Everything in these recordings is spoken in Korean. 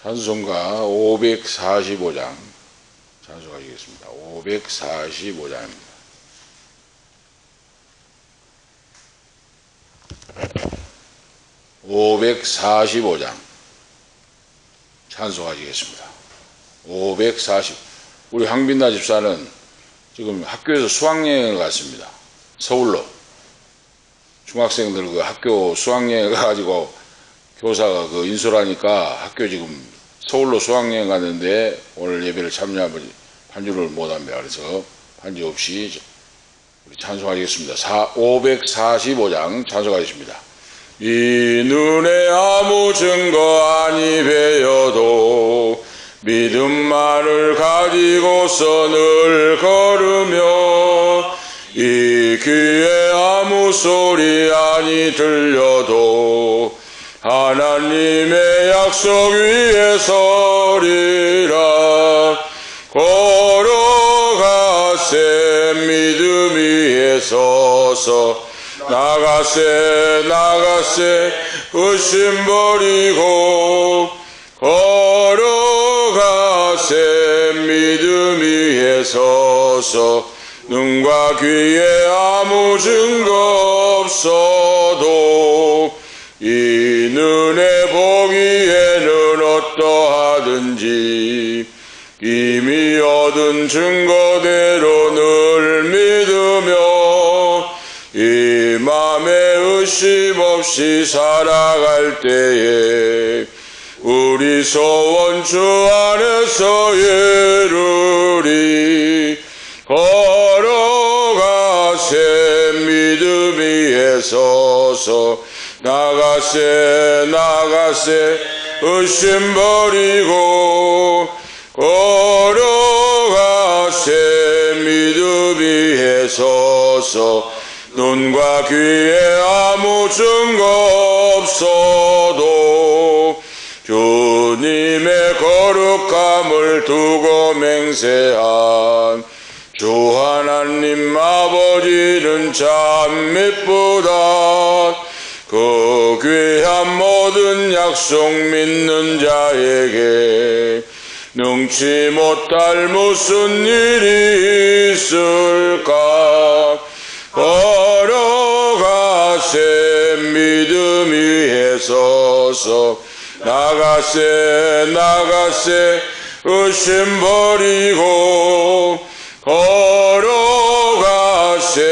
찬송가 545장 찬송하시겠습니다. 545장입니다. (545장) 찬송하시겠습니다. 540. 우리 황빈나 집사는 지금 학교에서 수학여행을 갔습니다. 서울로. 중학생들 그 학교 수학여행 가가지고 교사가 그 인솔하니까 학교 지금 서울로 수학여행 갔는데 오늘 예배를 참여하면 반주를 못합니다. 그래서 반주 없이 우리 찬송하겠습니다. 545장 찬송하겠습니다. 이 눈에 아무 증거 아니 배여도 믿음만을 가지고서 늘 걸으며 이 귀에 아무 소리 아니 들려도 하나님의 약속 위에 서리라. 걸어가세 믿음 위에 서서 나가세 의심 버리고 걸어가세 믿음 위에 서서 눈과 귀에 아무 증거 없어도 이 눈에 보기에는 어떠하든지 이미 얻은 증거대로 늘 믿으며 이 맘에 의심 없이 살아갈 때에 우리 소원 주 안에서 이루리. 걸어가세 믿음 위에 서서 나가세 의심 버리고 걸어가세 믿음 위에 서서 눈과 귀에 아무 증거 없어도 주님의 거룩함을 두고 맹세한 주 하나님 아버지는 참 미쁘다. 그 귀한 모든 약속 믿는 자에게 능치 못할 무슨 일이 있을까. 걸어가세 믿음 위에 서서 나가세 의심 버리고 걸어가세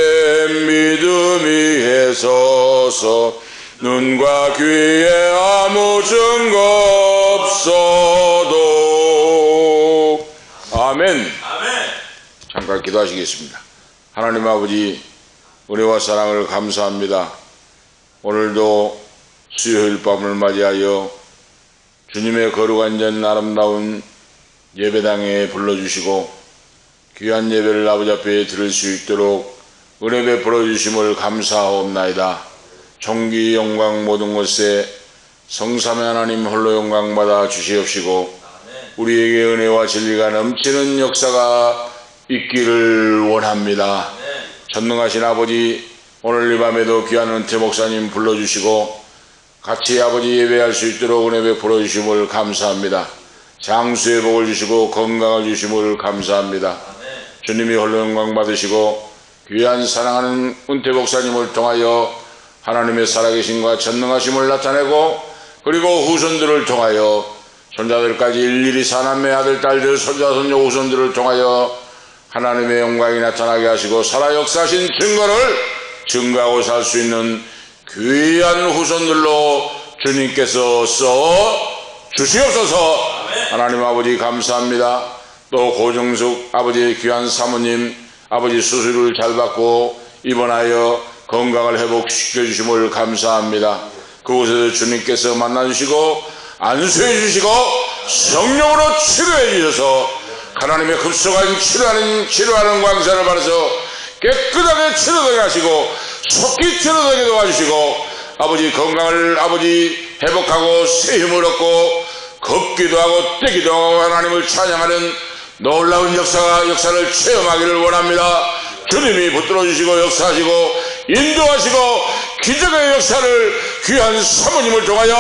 믿음 위에 서서 눈과 귀에 아무 증거 없어도. 아멘. 잠깐 기도하시겠습니다. 하나님 아버지, 은혜와 사랑을 감사합니다. 오늘도 수요일 밤을 맞이하여 주님의 거룩한 전 아름다운 예배당에 불러주시고 귀한 예배를 아버지 앞에 들을 수 있도록 은혜 베풀어 주심을 감사하옵나이다. 존귀 영광 모든 것에 성삼의 하나님 홀로 영광 받아 주시옵시고 우리에게 은혜와 진리가 넘치는 역사가 있기를 원합니다. 전능하신 아버지, 오늘 이 밤에도 귀한 은퇴 목사님 불러주시고 같이 아버지 예배할 수 있도록 은혜 베풀어 주심을 감사합니다. 장수의 복을 주시고 건강을 주심을 감사합니다. 주님이 홀로 영광 받으시고 귀한 사랑하는 은퇴 목사님을 통하여 하나님의 살아계심과 전능하심을 나타내고 그리고 후손들을 통하여 손자들까지 일일이 사남매 아들 딸들 손자 손녀 후손들을 통하여 하나님의 영광이 나타나게 하시고 살아 역사하신 증거를 증거하고 살 수 있는 귀한 후손들로 주님께서 써 주시옵소서. 하나님 아버지 감사합니다. 또 고정숙 아버지의 귀한 사모님 아버지 수술을 잘 받고 입원하여 건강을 회복시켜 주심을 감사합니다. 그곳에서 주님께서 만나주시고 안수해 주시고 성령으로 치료해 주셔서 하나님의 급속한 치료하는 광선을 받아서 깨끗하게 치료되게 하시고 속히 치료되게 도와주시고 아버지 건강을 아버지 회복하고 새 힘을 얻고 걷기도 하고 뛰기도 하고 하나님을 찬양하는 놀라운 역사를 체험하기를 원합니다. 주님이 붙들어 주시고 역사하시고 인도하시고 기적의 역사를 귀한 사모님을 통하여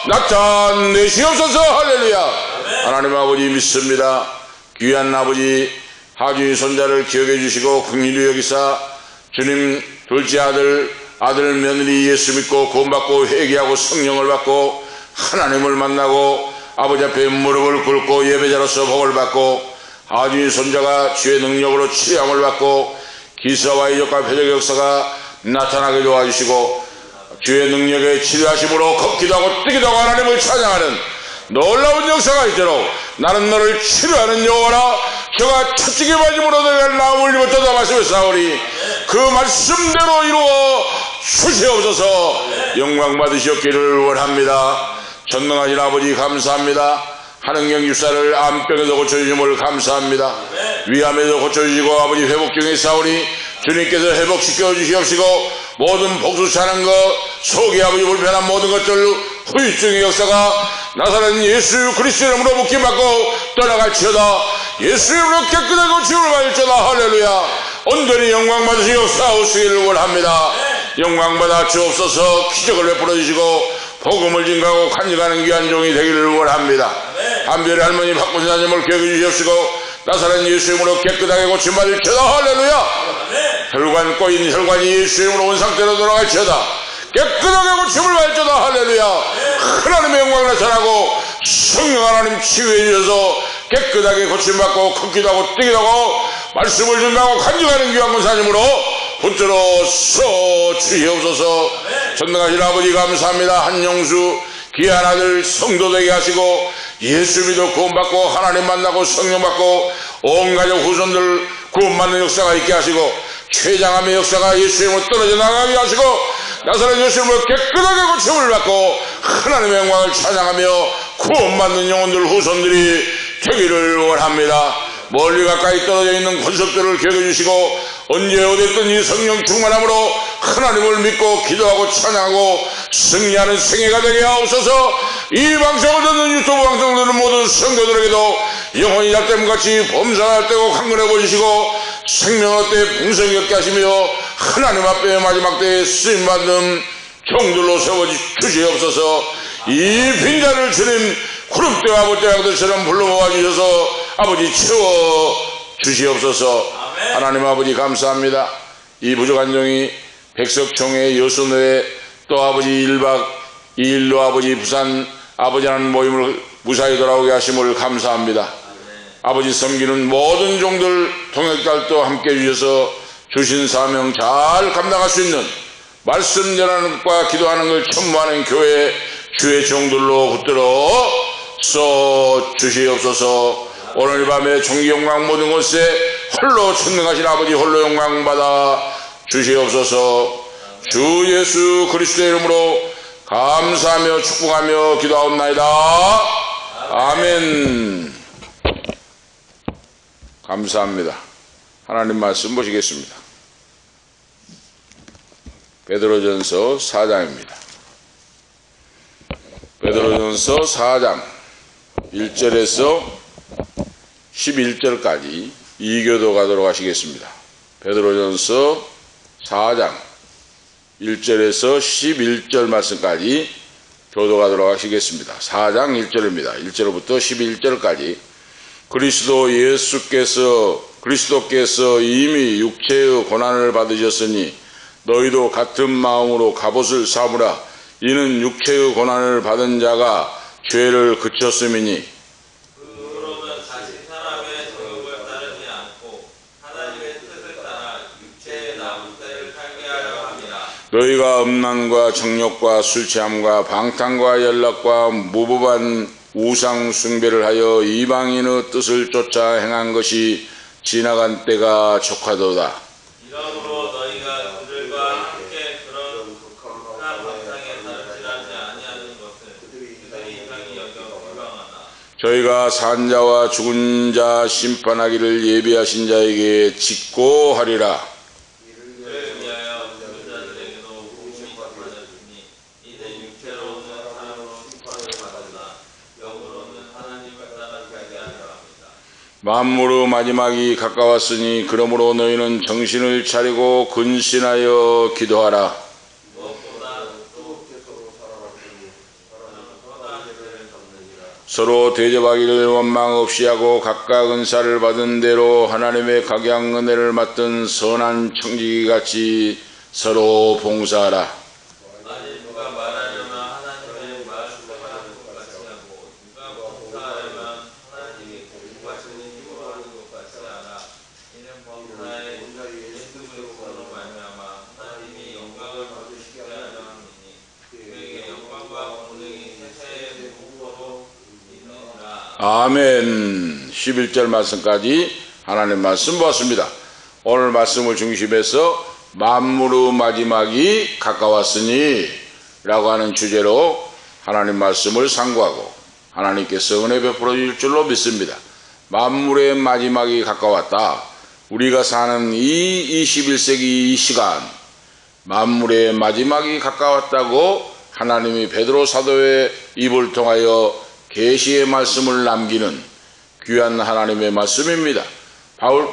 나타내시옵소서. 할렐루야. 하나님 아버지 믿습니다. 귀한 아버지 하준이 손자를 기억해 주시고 긍휼히 여기사 주님 둘째 아들 며느리 예수 믿고 구원받고 회개하고 성령을 받고 하나님을 만나고 아버지 앞에 무릎을 꿇고 예배자로서 복을 받고 하준이 손자가 주의 능력으로 치료함을 받고 기사와 이적과 표적의 역사가 나타나게 도와주시고 주의 능력에 치료하심으로 걷기도 하고 뛰기도 하고 하나님을 찬양하는 놀라운 역사가 있도록 나는 너를 치료하는 여호와라. 저가 채찍에 맞음으로 내가 나음을 입었다 말씀했사오니 그 말씀대로 이루어 주시옵소서. 영광 받으시옵기를 원합니다. 전능하신 아버지 감사합니다. 한은경 집사를 암병에도 고쳐주심을 감사합니다. 위암에도 고쳐주시고 아버지 회복 중에 있사오니 주님께서 회복시켜 주시옵시고 모든 복수 차는 것 속에 아버지 불편한 모든 것들 후유증의 역사가 나사렛 예수 그리스도의 이름으로 묶임받고 떠나갈지어다. 예수 이름으로 깨끗하게 고침을 받을지어다. 할렐루야. 온전히 영광 받으시옵사오시기를 원합니다. 영광 받아 주옵소서. 기적을 베풀어 주시고 복음을 증가하고 간직하는 귀한 종이 되기를 원합니다. 한별의 할머니 박군사님을 기억해 주시옵시고 나사렛 예수 이름으로 깨끗하게 고침받을지어다. 할렐루야. 혈관 꼬인 혈관이 예수 이름으로 온 상태로 돌아갈지어다. 깨끗하게 고침을 받을지어다. 할렐루야. 하나님의 영광 나타나고 성령 하나님 치유해 주셔서 깨끗하게 고침받고 걷기도 하고 뛰기도 하고 말씀을 증가하고 간직하는 귀한 권사님으로 붙들어 서 주시옵소서. 전능하신 아버지 감사합니다. 한영수 귀한 아들 성도 되게 하시고 예수 믿어 구원받고 하나님 만나고 성령 받고 온 가족 후손들 구원받는 역사가 있게 하시고 최장암의 역사가 예수 이름으로 떨어져 나가게 하시고 나사렛 예수 이름으로 깨끗하게 고침을 받고 하나님의 영광을 찬양하며 구원받는 영혼들 후손들이 되기를 원합니다. 멀리 가까이 떨어져 있는 권속들을 기억해 주시고 언제 어디든지 성령 충만함으로 하나님을 믿고 기도하고 찬양하고 승리하는 생애가 되게 하옵소서. 이 방송을 듣는 유튜브 방송을 듣는 모든 성도들에게도 영혼이 잣댐같이 범사할 때고 강건해 보시고 생명의 때에 풍성히 얻게 하시며 하나님 앞에 마지막 때에 쓰임받는 종들로 세워주시옵소서. 이 빈자를 주님 구름대와 아버때양들처럼 불러모아 주셔서 아버지 채워주시옵소서. 하나님 아버지 감사합니다. 이 부족한 종이 백석총회 여수노회 또 아버지 1박 2일로 아버지 부산 아버지라는 모임을 무사히 돌아오게 하심을 감사합니다. 아버지 섬기는 모든 종들 통역달도 함께 해주셔서 주신 사명 잘 감당할 수 있는 말씀 전하는 것과 기도하는 걸 첨부하는 교회 주의 종들로 붙들어 써 주시옵소서. 오늘 밤에 종기 영광 모든 곳에 홀로 천능하신 아버지 홀로 영광 받아 주시옵소서. 주 예수 그리스도의 이름으로 감사하며 축복하며 기도하옵나이다. 아멘. 감사합니다. 하나님 말씀 보시겠습니다. 베드로전서 4장입니다. 베드로전서 4장 1절에서 11절까지 이교도 가도록 하시겠습니다. 베드로전서 4장 1절에서 11절 말씀까지 교도가도록 하시겠습니다. 4장 1절입니다. 1절부터 11절까지 그리스도께서 이미 육체의 고난을 받으셨으니 너희도 같은 마음으로 갑옷을 삼으라. 이는 육체의 고난을 받은 자가 죄를 그쳤음이니 그러면 다시 사람의 성욕을 따르지 않고 하나님의 뜻을 따라 육체의 남은 때를 살게 하려 함이라. 너희가 음란과 정욕과 술 취함과 방탕과 연락과 무법한 우상 숭배를 하여 이방인의 뜻을 쫓아 행한 것이 지나간 때가 족하도다. 이러므로 너희가 그들과 함께 그런 극한 방탕에 사로잡지 아니하는 것은 그들이 이상히 여겨 비방하나. 저희가 산 자와 죽은 자 심판하기를 예비하신 자에게 직고하리라. 이를 위하여 죽은 자들에게도 공심이 받아주니 이는 육체로는 사람으로 심판을 받으나 영으로는 하나님을 따라 살게 하려 합니다. 만물의 마지막이 가까웠으니 그러므로 너희는 정신을 차리고 근신하여 기도하라. 무엇보다 또 계속으로 살아갈 테니 사람은 서로 대접하기를 원망 없이 하고 각각 은사를 받은 대로 하나님의 각양 은혜를 맡은 선한 청지기같이 서로 봉사하라. 만일 누가 말하려면 하나님의 말씀하는 것 같이 하고 누가 봉사하려면 하나님이 공부하시는 힘으로 하는 것 같이 하라. 이는 범사의 예수그리스도로 말미암아 하나님이 영광을 받으시게 하려 함이니 그에게 영광과 권능이 세세의 공포로 있느니라. 아멘. 11절 말씀까지 하나님 말씀 보았습니다. 오늘 말씀을 중심해서 만물의 마지막이 가까웠으니 라고 하는 주제로 하나님 말씀을 상고하고 하나님께서 은혜 베풀어 주실 줄로 믿습니다. 만물의 마지막이 가까웠다. 우리가 사는 이 21세기 이 시간 만물의 마지막이 가까웠다고 하나님이 베드로 사도의 입을 통하여 계시의 말씀을 남기는 귀한 하나님의 말씀입니다. 바울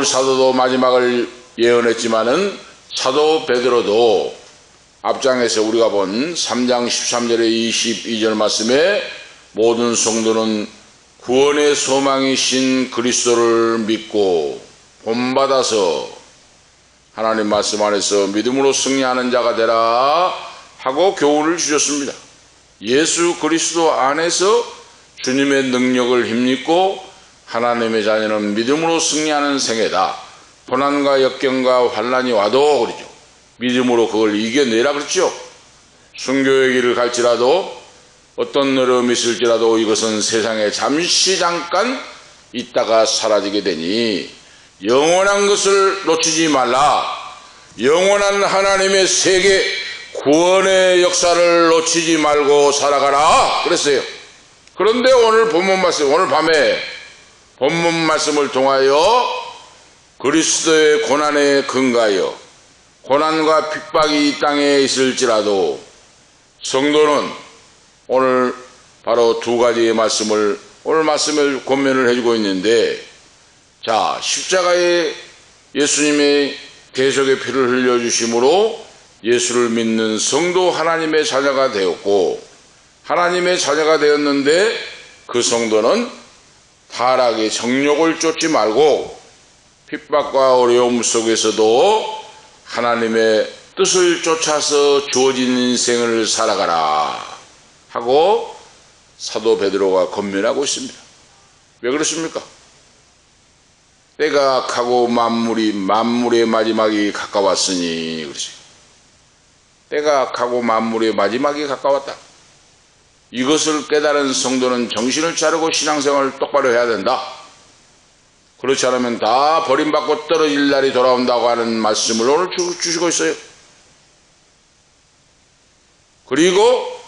사도도 마지막을 예언했지만은 사도 베드로도 앞장에서 우리가 본 3장 13절의 22절 말씀에 모든 성도는 구원의 소망이신 그리스도를 믿고 본받아서 하나님 말씀 안에서 믿음으로 승리하는 자가 되라 하고 교훈을 주셨습니다. 예수 그리스도 안에서 주님의 능력을 힘입고 하나님의 자녀는 믿음으로 승리하는 생애다. 고난과 역경과 환난이 와도 그러죠. 믿음으로 그걸 이겨내라 그랬죠. 순교의 길을 갈지라도 어떤 어려움이 있을지라도 이것은 세상에 잠시 잠깐 있다가 사라지게 되니 영원한 것을 놓치지 말라. 영원한 하나님의 세계 구원의 역사를 놓치지 말고 살아가라 그랬어요. 그런데 오늘 본문 말씀, 오늘 밤에 본문 말씀을 통하여 그리스도의 고난에 근거하여 고난과 핍박이 이 땅에 있을지라도 성도는 오늘 바로 두 가지의 말씀을 오늘 말씀을 권면을 해주고 있는데, 자, 십자가에 예수님의 대속의 피를 흘려주심으로 예수를 믿는 성도 하나님의 자녀가 되었고, 하나님의 자녀가 되었는데 그 성도는 타락의 정욕을 쫓지 말고 핍박과 어려움 속에서도 하나님의 뜻을 쫓아서 주어진 인생을 살아가라 하고 사도 베드로가 권면하고 있습니다. 왜 그렇습니까? 때가 악하고 만물의 마지막이 가까웠으니 그러죠. 때가 악하고 만물의 마지막이 가까웠다. 이것을 깨달은 성도는 정신을 차리고 신앙생활을 똑바로 해야 된다. 그렇지 않으면 다 버림받고 떨어질 날이 돌아온다고 하는 말씀을 오늘 주시고 있어요. 그리고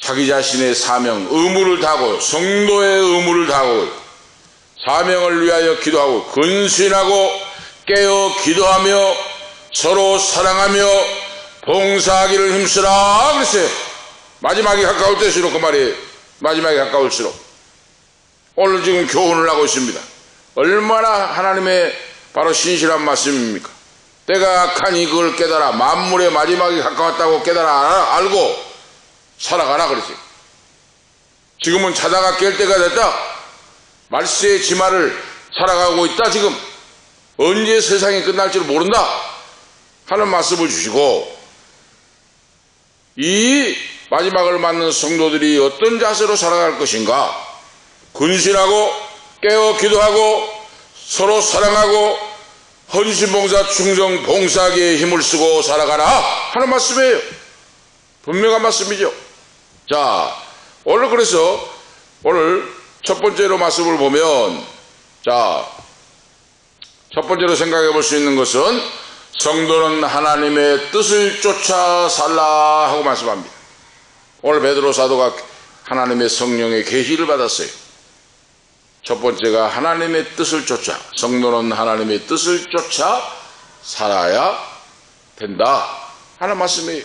자기 자신의 사명, 의무를 다하고 성도의 의무를 다하고 사명을 위하여 기도하고 근신하고 깨어 기도하며 서로 사랑하며 봉사하기를 힘쓰라 그랬어요. 마지막이 가까울 때일수록 그 말이에요. 마지막이 가까울수록. 오늘 지금 교훈을 하고 있습니다. 얼마나 하나님의 바로 신실한 말씀입니까? 때가 악하니 그걸 깨달아. 만물의 마지막이 가까웠다고 깨달아 알고 살아가라 그랬어요. 지금은 자다가 깰 때가 됐다. 말세의 지마를 살아가고 있다. 지금 언제 세상이 끝날지를 모른다 하는 말씀을 주시고, 이 마지막을 맞는 성도들이 어떤 자세로 살아갈 것인가? 근신하고 깨어 기도하고 서로 사랑하고 헌신봉사 충성 봉사하기에 힘을 쓰고 살아가라 하는 말씀이에요. 분명한 말씀이죠. 자, 오늘 그래서 오늘 첫 번째로 말씀을 보면, 자, 첫 번째로 생각해 볼 수 있는 것은 성도는 하나님의 뜻을 쫓아 살라 하고 말씀합니다. 오늘 베드로 사도가 하나님의 성령의 계시를 받았어요. 첫 번째가 하나님의 뜻을 쫓아, 성도는 하나님의 뜻을 쫓아 살아야 된다 하는 말씀이에요.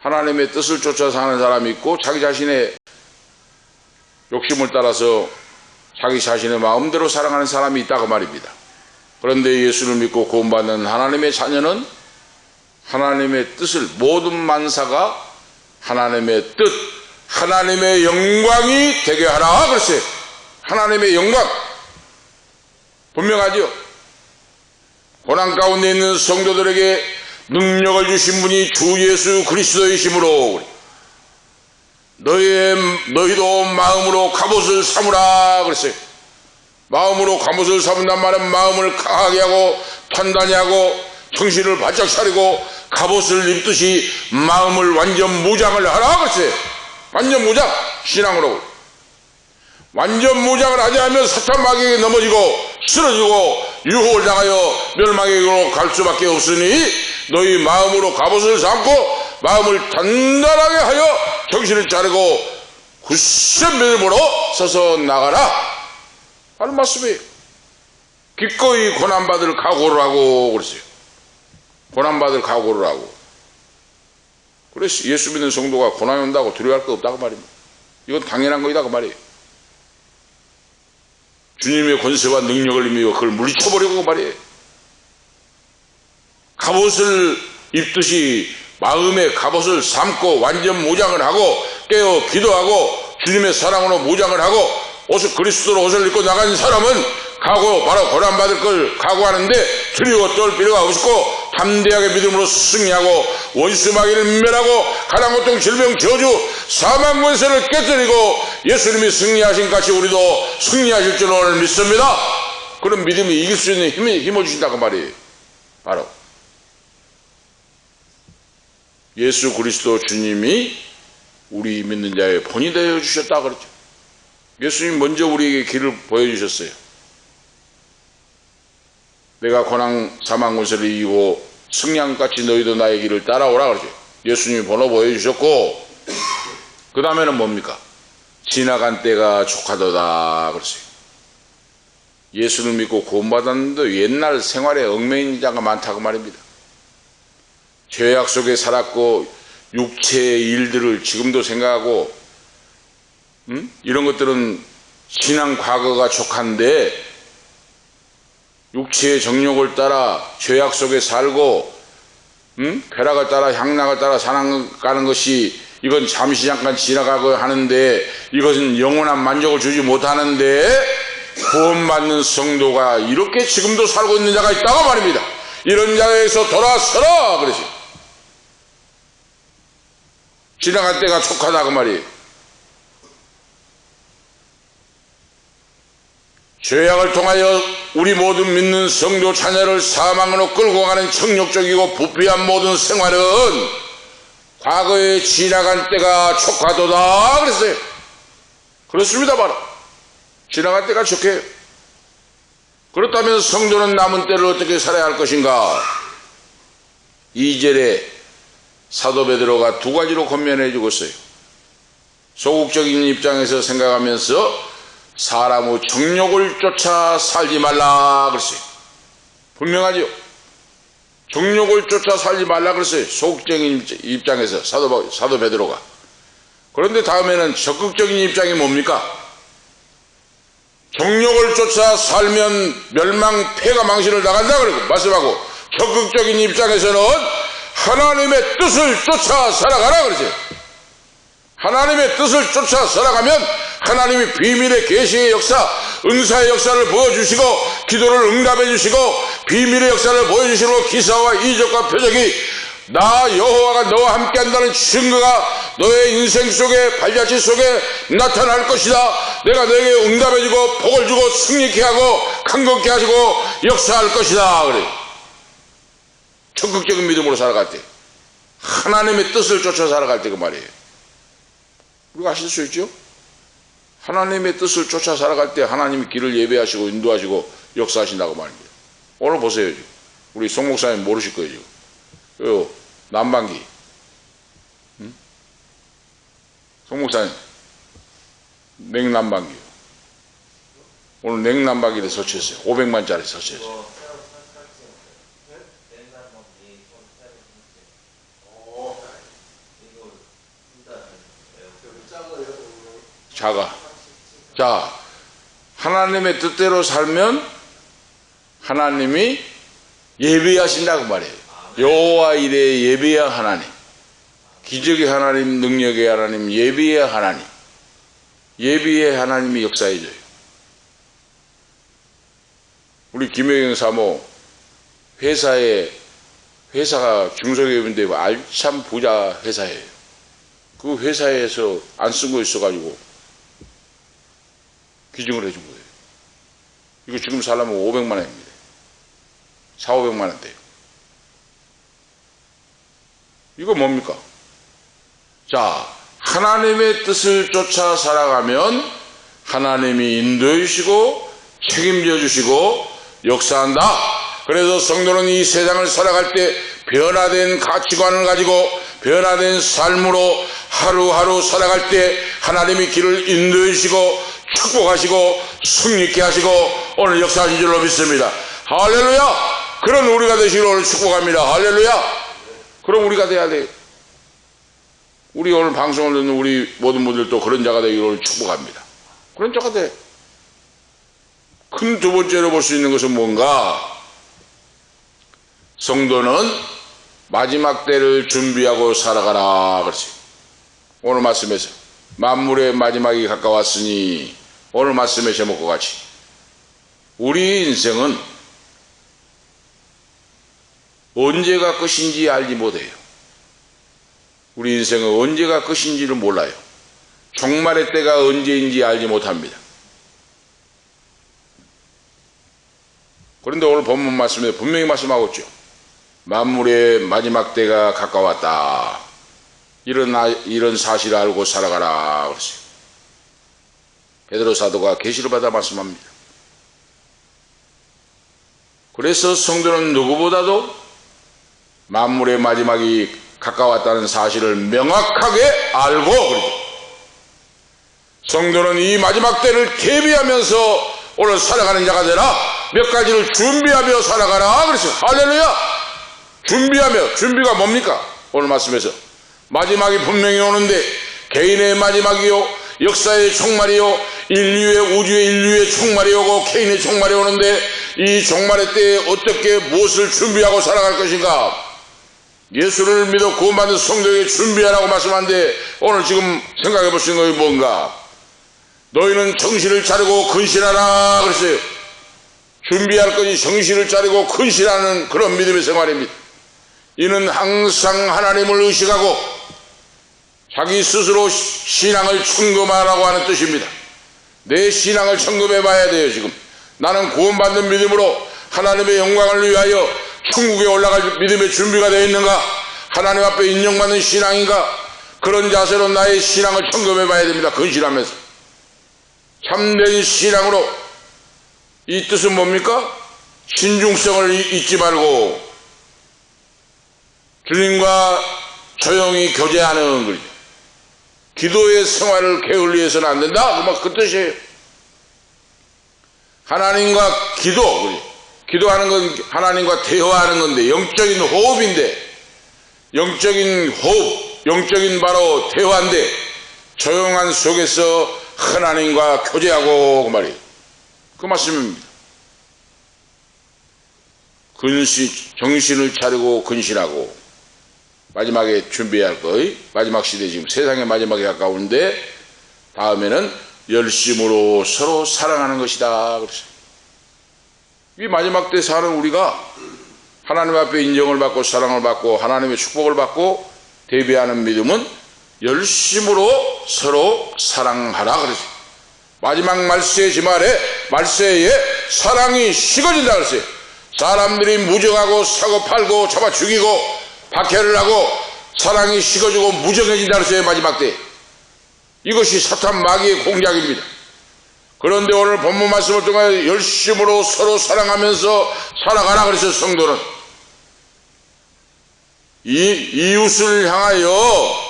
하나님의 뜻을 쫓아 사는 사람이 있고 자기 자신의 욕심을 따라서 자기 자신의 마음대로 살아가는 사람이 있다고 말입니다. 그런데 예수를 믿고 구원받는 하나님의 자녀는 하나님의 뜻을, 모든 만사가 하나님의 뜻, 하나님의 영광이 되게 하라 그랬어요. 하나님의 영광. 분명하죠. 고난 가운데 있는 성도들에게 능력을 주신 분이 주 예수 그리스도이시므로 너희도 마음으로 갑옷을 삼으라 그랬어요. 마음으로 갑옷을 삼는단 말은 마음을 강하게 하고 단단히 하고 정신을 바짝 차리고 갑옷을 입듯이 마음을 완전 무장을 하라 그랬어요. 완전 무장, 신앙으로. 완전 무장을 하지 않으면 사탄 마귀에게 넘어지고 쓰러지고 유혹을 당하여 멸망에게로 갈 수밖에 없으니 너희 마음으로 갑옷을 삼고 마음을 단단하게 하여 정신을 차리고 굳센 믿음으로 서서 나가라 하는 말씀이에요. 기꺼이 고난받을 각오를 하고 그랬어요. 고난받을 각오를 하고. 그래서 예수 믿는 성도가 고난이 온다고 두려워할 거 없다고 말입니다. 이건 당연한 거이다 그 말이에요. 주님의 권세와 능력을 힘입어 그걸 물리쳐버리고 그 말이에요. 갑옷을 입듯이 마음의 갑옷을 삼고 완전 무장을 하고 깨어 기도하고 주님의 사랑으로 무장을 하고 옷을 그리스도로 옷을 입고 나간 사람은 각오, 바로 고난받을 걸 각오하는데 두려워 떨 필요가 없고 담대하게 믿음으로 승리하고 원수 마귀를 멸하고 가난 고통 질병 저주 사망 권세를 깨뜨리고 예수님이 승리하신 같이 우리도 승리하실 줄 오늘 믿습니다. 그런 믿음이 이길 수 있는 힘을 주신다고 말이에요. 바로 예수 그리스도 주님이 우리 믿는 자의 본이 되어 주셨다 그랬죠. 예수님 먼저 우리에게 길을 보여주셨어요. 내가 고난 사망 권세를 이기고 승리함같이 너희도 나의 길을 따라오라 그러죠. 예수님이 번호 보여주셨고 그 다음에는 뭡니까? 지나간 때가 족하도다 그랬어요. 예수를 믿고 구원받았는데 옛날 생활에 얽매인 자가 많다고 말입니다. 죄악 속에 살았고 육체의 일들을 지금도 생각하고 이런 것들은 지난 과거가 족한데 육체의 정욕을 따라 죄악 속에 살고 쾌락을 따라 향락을 따라 살아가는 것이 이건 잠시 잠깐 지나가고 하는데 이것은 영원한 만족을 주지 못하는데 구원받는 성도가 이렇게 지금도 살고 있는 자가 있다고 말입니다. 이런 자에서 돌아서라 그러지. 지나갈 때가 촉하다 그 말이에요. 죄악을 통하여 우리 모든 믿는 성도 자녀를 사망으로 끌고 가는 정욕적이고 부패한 모든 생활은 과거에 지나간 때가 촉하도다 그랬어요. 그렇습니다. 바로 지나간 때가 촉해요. 그렇다면 성도는 남은 때를 어떻게 살아야 할 것인가? 2절에 사도 베드로가 두 가지로 권면해 주고 있어요. 소극적인 입장에서 생각하면서 사람의 정욕을 쫓아 살지 말라 그랬어요. 분명하죠. 정욕을 쫓아 살지 말라 그랬어요. 소극적인 입장에서 사도 베드로가. 그런데 다음에는 적극적인 입장이 뭡니까? 정욕을 쫓아 살면 멸망 폐가 망신을 나간다 그러고 말씀하고 적극적인 입장에서는 하나님의 뜻을 쫓아 살아가라 그러죠. 하나님의 뜻을 쫓아 살아가면 하나님이 비밀의 계시의 역사, 은사의 역사를 보여주시고 기도를 응답해 주시고 비밀의 역사를 보여주시고 기사와 이적과 표적이 나 여호와가 너와 함께한다는 증거가 너의 인생 속에 발자취 속에 나타날 것이다. 내가 너에게 응답해 주고 복을 주고 승리케 하고 강건케 하시고 역사할 것이다. 그래. 적극적인 믿음으로 살아갈 때 하나님의 뜻을 쫓아 살아갈 때 그 말이에요. 우리가 아실 수 있죠? 하나님의 뜻을 쫓아 살아갈 때 하나님이 길을 예배하시고 인도하시고 역사하신다고 말입니다. 오늘 보세요. 지금. 우리 송 목사님 모르실 거예요. 지금. 난방기. 송 목사님 냉난방기요. 오늘 냉난방기를 설치했어요. 500만짜리 설치했어요. 자가. 자, 하나님의 뜻대로 살면 하나님이 예배하신다고 말이에요. 여호와 이레 예배야 하나님. 기적의 하나님, 능력의 하나님, 예비의 하나님, 예비의 하나님이 역사해줘요. 우리 김혜경 사모 회사가 중소기업인데 알참 부자 회사예요. 그 회사에서 안 쓴 거 있어가지고 기증을 해준 거예요. 이거 지금 살려면 500만 원입니다. 400~500만 원대요. 이거 뭡니까? 자, 하나님의 뜻을 쫓아 살아가면 하나님이 인도해 주시고 책임져 주시고 역사한다. 그래서 성도는 이 세상을 살아갈 때 변화된 가치관을 가지고 변화된 삶으로 하루하루 살아갈 때 하나님이 길을 인도해 주시고 축복하시고 승리케 하시고 오늘 역사하신 줄로 믿습니다. 할렐루야. 그런 우리가 되시기를 오늘 축복합니다. 할렐루야. 그럼 우리가 돼야 돼요. 우리 오늘 방송을 듣는 우리 모든 분들도 그런 자가 되기를 오늘 축복합니다. 그런 자가 돼. 큰 두 번째로 볼 수 있는 것은 뭔가? 성도는 마지막 때를 준비하고 살아가라 그랬어요. 오늘 말씀에서 만물의 마지막이 가까웠으니 오늘 말씀의 제목과 같이 우리 인생은 언제가 끝인지 알지 못해요. 우리 인생은 언제가 끝인지를 몰라요. 종말의 때가 언제인지 알지 못합니다. 그런데 오늘 본문 말씀에 분명히 말씀하고 있죠. 만물의 마지막 때가 가까웠다. 이런 사실을 알고 살아가라 그랬어요. 베드로 사도가 계시를 받아 말씀합니다. 그래서 성도는 누구보다도 만물의 마지막이 가까웠다는 사실을 명확하게 알고 그러죠. 성도는 이 마지막 때를 대비하면서 오늘 살아가는 자가 되라. 몇 가지를 준비하며 살아가라 그랬어요. 할렐루야. 준비가 뭡니까? 오늘 말씀에서 마지막이 분명히 오는데 개인의 마지막이요, 역사의 종말이요, 우주의 인류의 종말이 오고 개인의 종말이 오는데 이 종말의 때에 어떻게 무엇을 준비하고 살아갈 것인가? 예수를 믿어 구원받은 성도에게 준비하라고 말씀하는데 오늘 지금 생각해 볼 수 있는 것이 뭔가? 너희는 정신을 차리고 근신하라 그랬어요. 준비할 것이 정신을 차리고 근신하는 그런 믿음의 생활입니다. 이는 항상 하나님을 의식하고 자기 스스로 신앙을 점검하라고 하는 뜻입니다. 내 신앙을 점검해 봐야 돼요. 지금 나는 구원받는 믿음으로 하나님의 영광을 위하여 천국에 올라갈 믿음의 준비가 되어 있는가? 하나님 앞에 인정받는 신앙인가? 그런 자세로 나의 신앙을 점검해 봐야 됩니다. 근신하면서 참된 신앙으로. 이 뜻은 뭡니까? 신중성을 잊지 말고 주님과 조용히 교제하는 거죠. 기도의 생활을 게을리해서는 안 된다. 그 뜻이에요. 하나님과 기도하는 건 하나님과 대화하는 건데 영적인 호흡인데, 영적인 호흡, 영적인 바로 대화인데 조용한 속에서 하나님과 교제하고 그 말이에요. 그 말씀입니다. 정신을 차리고 근신하고 마지막에 준비해야 할 거의 마지막 시대, 지금 세상의 마지막에 가까운데 다음에는 열심으로 서로 사랑하는 것이다 그랬어요. 이 마지막 때 사는 우리가 하나님 앞에 인정을 받고 사랑을 받고 하나님의 축복을 받고 대비하는 믿음은 열심으로 서로 사랑하라 그랬어요. 마지막 말세에 사랑이 식어진다 그랬어요. 사람들이 무정하고 사고 팔고 잡아 죽이고 박해를 하고 사랑이 식어지고 무정해진다 그랬어요. 마지막 때. 이것이 사탄 마귀의 공작입니다. 그런데 오늘 본문 말씀을 통해 열심으로 서로 사랑하면서 살아가라 그랬어요. 성도는 이웃을 향하여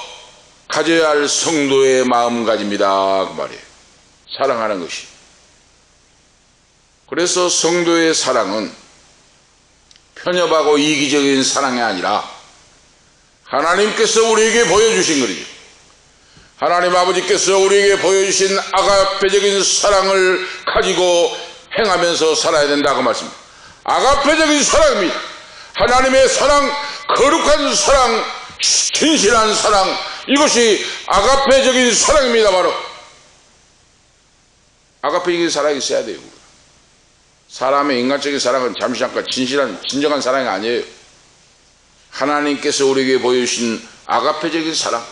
가져야 할 성도의 마음가짐이다 그 말이에요. 사랑하는 것이. 그래서 성도의 사랑은 편협하고 이기적인 사랑이 아니라 하나님께서 우리에게 보여주신 거죠. 하나님 아버지께서 우리에게 보여주신 아가페적인 사랑을 가지고 행하면서 살아야 된다 그 말씀입니다. 아가페적인 사랑입니다. 하나님의 사랑, 거룩한 사랑, 진실한 사랑, 이것이 아가페적인 사랑입니다. 바로 아가페적인 사랑이 있어야 돼요. 사람의 인간적인 사랑은 잠시 잠깐 진정한 사랑이 아니에요. 하나님께서 우리에게 보여주신 아가페적인 사랑,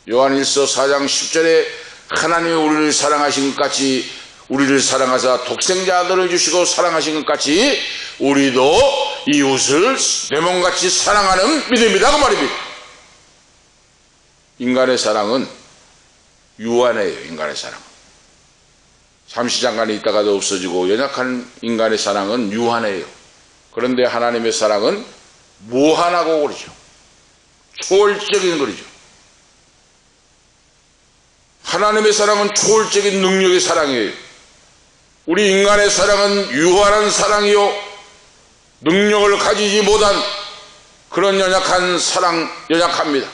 요한일서 4장 10절에 하나님이 우리를 사랑하신 것 같이 우리를 사랑하사 독생자들을 주시고 사랑하신 것 같이 우리도 이웃을 내 몸같이 사랑하는 믿음이다 그 말입니다. 인간의 사랑은 유한해요. 인간의 사랑은 잠시 잠깐 있다가도 없어지고, 연약한 인간의 사랑은 유한해요. 그런데 하나님의 사랑은 무한하고 그러죠. 초월적인 거죠. 하나님의 사랑은 초월적인 능력의 사랑이에요. 우리 인간의 사랑은 유한한 사랑이요, 능력을 가지지 못한 그런 연약한 사랑, 연약합니다.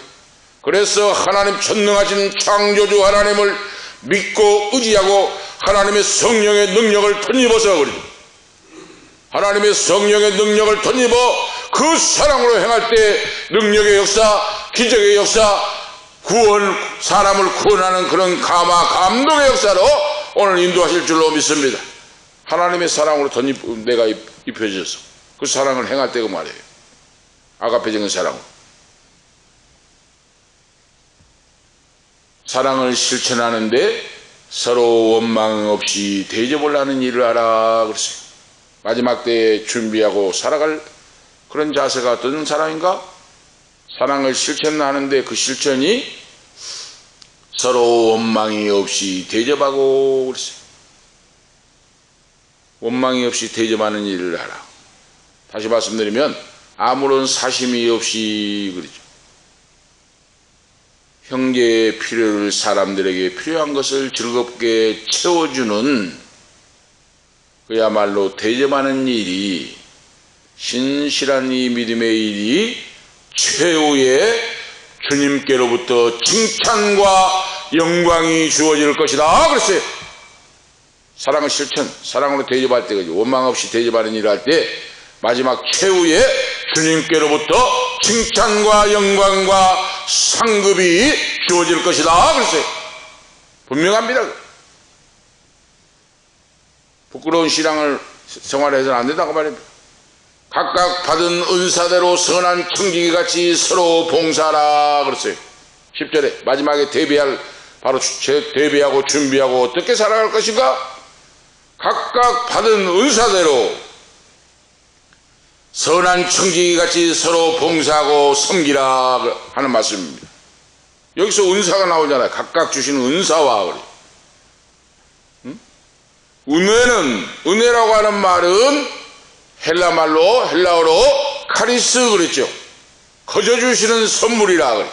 그래서 하나님 전능하신 창조주 하나님을 믿고 의지하고 하나님의 성령의 능력을 덧입어서 그러죠. 하나님의 성령의 능력을 덧입어 그 사랑으로 행할 때 능력의 역사, 기적의 역사, 구원, 사람을 구원하는 그런 감동의 역사로 오늘 인도하실 줄로 믿습니다. 하나님의 사랑으로 내가 입혀져서 그 사랑을 행할 때가 말이에요. 아가페적인 사랑으로. 사랑을 실천하는데 서로 원망 없이 대접을 하는 일을 하라 그랬어요. 마지막 때에 준비하고 살아갈 그런 자세가 어떤 사람인가? 사랑을 실천하는데 그 실천이 서로 원망이 없이 대접하고 그랬어요. 원망이 없이 대접하는 일을 하라. 다시 말씀드리면 아무런 사심이 없이 그러죠. 형제의 필요를 사람들에게 필요한 것을 즐겁게 채워주는 그야말로 대접하는 일이, 신실한 이 믿음의 일이 최후의 주님께로부터 칭찬과 영광이 주어질 것이다 그랬어요. 사랑의 실천, 사랑으로 대접할 때, 원망 없이 대접하는 일을 할 때 마지막 최후의 주님께로부터 칭찬과 영광과 상급이 주어질 것이다 그랬어요. 분명합니다. 부끄러운 신앙을 생활해서는 안 된다고 말입니다. 각각 받은 은사대로 선한 청지기같이 서로 봉사하라 그랬어요. 10절에 마지막에 대비하고 준비하고 어떻게 살아갈 것인가? 각각 받은 은사대로 선한 청지기같이 서로 봉사하고 섬기라 하는 말씀입니다. 여기서 은사가 나오잖아요. 각각 주신 은사와 그래. 은혜라고 하는 말은 헬라어로 카리스 그랬죠. 거저주시는 선물이라 그래.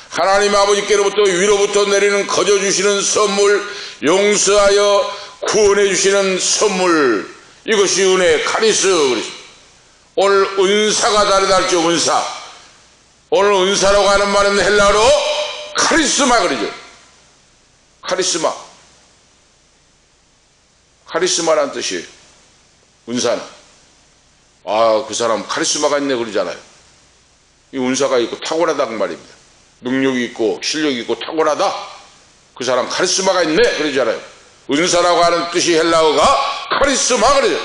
하나님 아버지께로부터 위로부터 내리는 거저주시는 선물, 용서하여 구원해 주시는 선물, 이것이 은혜, 카리스 그랬죠. 오늘 은사가 다르다죠. 은사. 오늘 은사라고 하는 말은 헬라어로 카리스마 그러죠. 카리스마란 뜻이에요. 은사는. 그 사람 카리스마가 있네 그러잖아요. 이 은사가 있고 탁월하다는 말입니다. 능력이 있고 실력이 있고 탁월하다. 그 사람 카리스마가 있네 그러잖아요. 은사라고 하는 뜻이 헬라어가 카리스마 그러죠.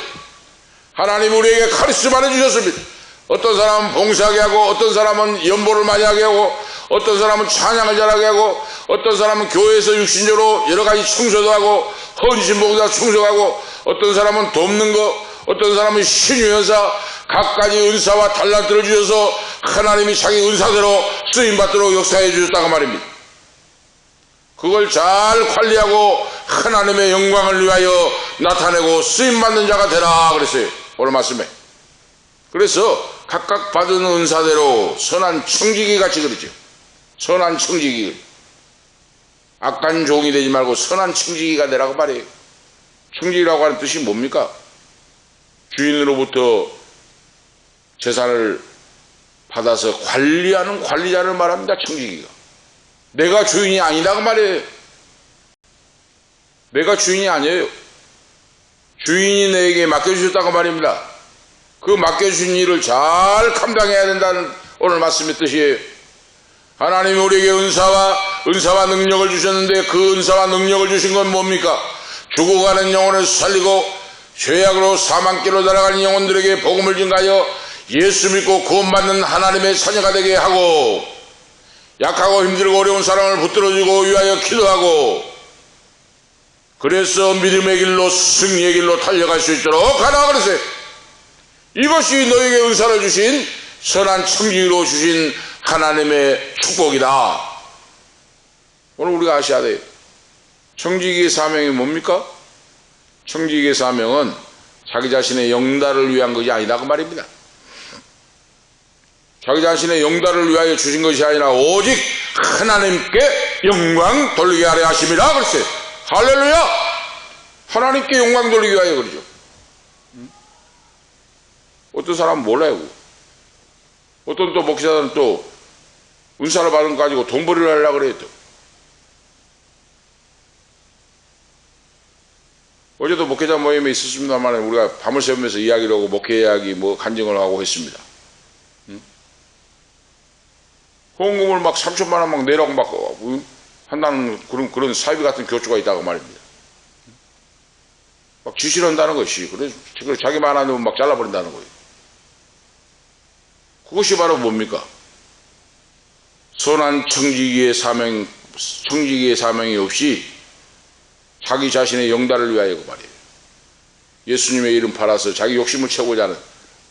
하나님 우리에게 카리스마를 주셨습니다. 어떤 사람은 봉사하게 하고, 어떤 사람은 연보를 많이 하게 하고, 어떤 사람은 찬양을 잘하게 하고, 어떤 사람은 교회에서 육신적으로 여러 가지 청소도 하고, 헌신봉사 충성하고, 어떤 사람은 돕는 거, 어떤 사람은 신유연사, 각가지 은사와 달란트를 주셔서 하나님이 자기 은사대로 쓰임받도록 역사해 주셨다고 말입니다. 그걸 잘 관리하고 하나님의 영광을 위하여 나타내고 쓰임받는 자가 되라 그랬어요. 오늘 말씀에. 그래서 각각 받은 은사대로 선한 청지기 같이 그러죠. 선한 청지기. 악한 종이 되지 말고 선한 청지기가 되라고 말해요. 청지기라고 하는 뜻이 뭡니까? 주인으로부터 재산을 받아서 관리하는 관리자를 말합니다. 청지기가. 내가 주인이 아니라고 말해요. 내가 주인이 아니에요. 주인이 내게 맡겨주셨다고 말입니다. 그 맡겨주신 일을 잘 감당해야 된다는 오늘 말씀의 뜻이에요. 하나님이 우리에게 은사와 능력을 주셨는데 그 은사와 능력을 주신 건 뭡니까? 죽어가는 영혼을 살리고 죄악으로 사망길로 날아가는 영혼들에게 복음을 증가하여 예수 믿고 구원받는 하나님의 자녀가 되게 하고, 약하고 힘들고 어려운 사람을 붙들어주고 위하여 기도하고, 그래서 믿음의 길로 승리의 길로 달려갈 수 있도록 하라 그러세요. 이것이 너에게 은사를 주신 선한 청지기로 주신 하나님의 축복이다. 오늘 우리가 아셔야 돼요. 청지기의 사명이 뭡니까? 청지기의 사명은 자기 자신의 영달을 위한 것이 아니다 그 말입니다. 자기 자신의 영달을 위하여 주신 것이 아니라 오직 하나님께 영광 돌리게 하려 하심이라 그랬어요. 할렐루야! 하나님께 영광 돌리게 위하여 그러죠. 어떤 사람은 몰라요. 어떤 또 목사들은 또 은사를 받은 거 가지고 돈벌이를 하려고 그래요. 또. 어제도 목회자 모임에 있었습니다만 우리가 밤을 새우면서 이야기를 하고 목회 이야기 간증을 하고 했습니다. 후원금을 막 3천만 원 막 내라고 막 한다는 그런 사이비 같은 교주가 있다고 말입니다. 막 지시를 한다는 것이, 그래서 자기 말 안 되면 막 잘라버린다는 거예요. 그것이 바로 뭡니까? 선한 청지기의 사명이 없이 자기 자신의 영달을 위하여 그 말이에요. 예수님의 이름 팔아서 자기 욕심을 채우고자 하는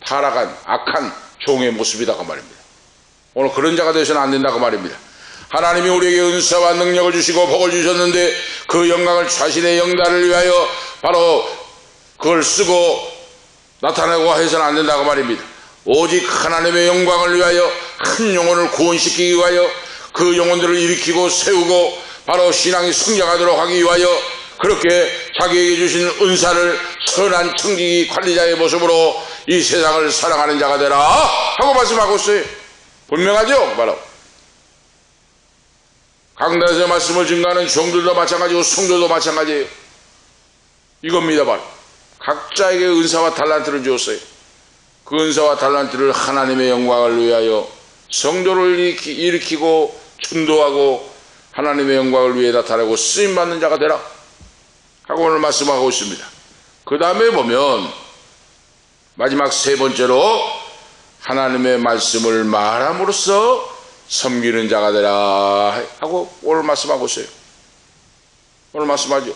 타락한 악한 종의 모습이다 그 말입니다. 오늘 그런 자가 되어서는 안 된다고 말입니다. 하나님이 우리에게 은사와 능력을 주시고 복을 주셨는데 그 영광을 자신의 영달을 위하여 바로 그걸 쓰고 나타내고 해서는 안 된다고 말입니다. 오직 하나님의 영광을 위하여 한 영혼을 구원시키기 위하여 그 영혼들을 일으키고 세우고 바로 신앙이 성장하도록 하기 위하여 그렇게 자기에게 주신 은사를 선한 청지기 관리자의 모습으로 이 세상을 사랑하는 자가 되라 하고 말씀하고 있어요. 분명하죠? 바로 강단에서 말씀을 증거하는 종들도 마찬가지고 성도도 마찬가지예요. 이겁니다. 바로 각자에게 은사와 달란트를 주었어요. 그 은사와 달란트를 하나님의 영광을 위하여 성도를 일으키고 전도하고 하나님의 영광을 위해 나타내고 쓰임받는 자가 되라 하고 오늘 말씀하고 있습니다. 그 다음에 보면 마지막 세 번째로 하나님의 말씀을 말함으로써 섬기는 자가 되라 하고 오늘 말씀하고 있어요. 오늘 말씀하죠.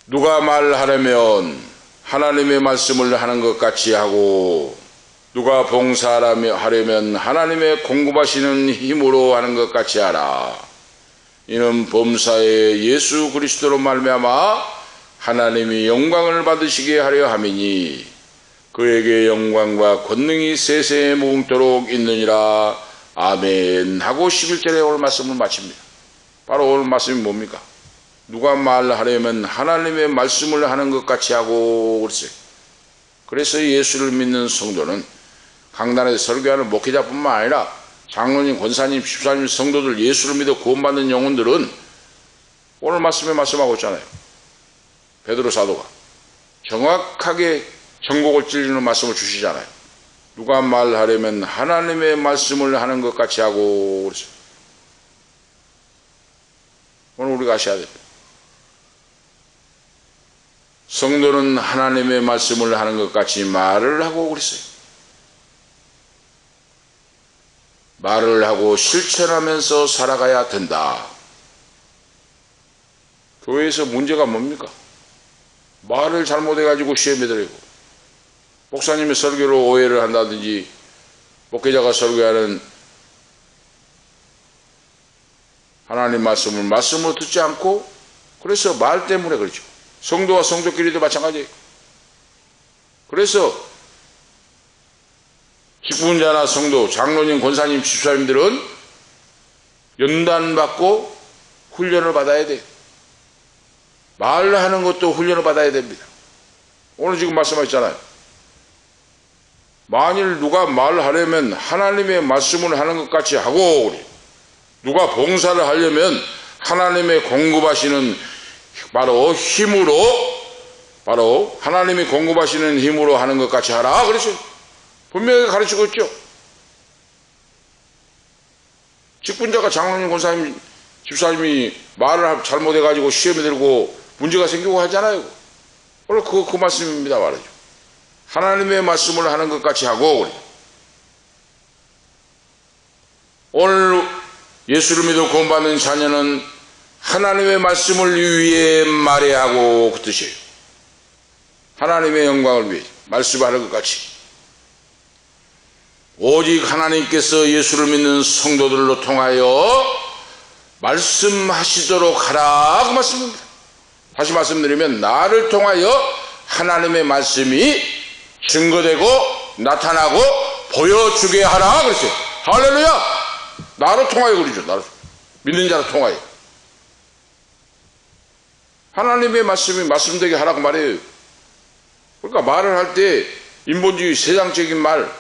누가 말하려면 하나님의 말씀을 하는 것 같이 하고, 누가 봉사하려면 하나님의 공급하시는 힘으로 하는 것 같이 하라. 이는 범사에 예수 그리스도로 말미암아 하나님이 영광을 받으시게 하려 함이니 그에게 영광과 권능이 세세에 무궁토록 있느니라. 아멘 하고 11절에 오늘 말씀을 마칩니다. 바로 오늘 말씀이 뭡니까? 누가 말하려면 하나님의 말씀을 하는 것 같이 하고 그랬어요. 그래서 예수를 믿는 성도는 강단에서 설교하는 목회자뿐만 아니라 장로님, 권사님, 집사님, 성도들, 예수를 믿어 구원받는 영혼들은 오늘 말씀에 말씀하고 있잖아요. 베드로 사도가 정확하게 전곡을 찔리는 말씀을 주시잖아요. 누가 말하려면 하나님의 말씀을 하는 것 같이 하고 그랬어요. 오늘 우리가 아셔야 됩니다. 성도는 하나님의 말씀을 하는 것 같이 말을 하고 그랬어요. 말을 하고 실천하면서 살아가야 된다. 교회에서 문제가 뭡니까? 말을 잘못해가지고 시험에 들고, 목사님의 설교로 오해를 한다든지, 목회자가 설교하는 하나님 말씀을 듣지 않고, 그래서 말 때문에 그렇죠. 성도와 성도끼리도 마찬가지예요. 그래서 직분자나 성도, 장로님, 권사님, 집사님들은 연단받고 훈련을 받아야 돼요. 말하는 것도 훈련을 받아야 됩니다. 오늘 지금 말씀하셨잖아요. 만일 누가 말하려면 하나님의 말씀을 하는 것 같이 하고, 누가 봉사를 하려면 하나님의 공급하시는 바로 힘으로, 바로 하나님이 공급하시는 힘으로 하는 것 같이 하라 그랬어요. 분명히 가르치고 있죠. 직분자가 장로님, 권사님, 집사님이 말을 잘못해가지고 시험에 들고 문제가 생기고 하잖아요. 오늘 그 말씀입니다 말이죠. 하나님의 말씀을 하는 것 같이 하고, 오늘 예수를 믿어 구원받는 자녀는 하나님의 말씀을 위해 말해야 하고, 그 뜻이에요. 하나님의 영광을 위해 말씀하는 것 같이. 오직 하나님께서 예수를 믿는 성도들로 통하여 말씀하시도록 하라, 그 말씀입니다. 다시 말씀드리면, 나를 통하여 하나님의 말씀이 증거되고 나타나고 보여주게 하라 그랬어요. 할렐루야! 나로 통하여 그러죠. 나로, 믿는 자로 통하여 하나님의 말씀이 말씀되게 하라고 말해요. 그러니까 말을 할 때 인본주의 세상적인 말,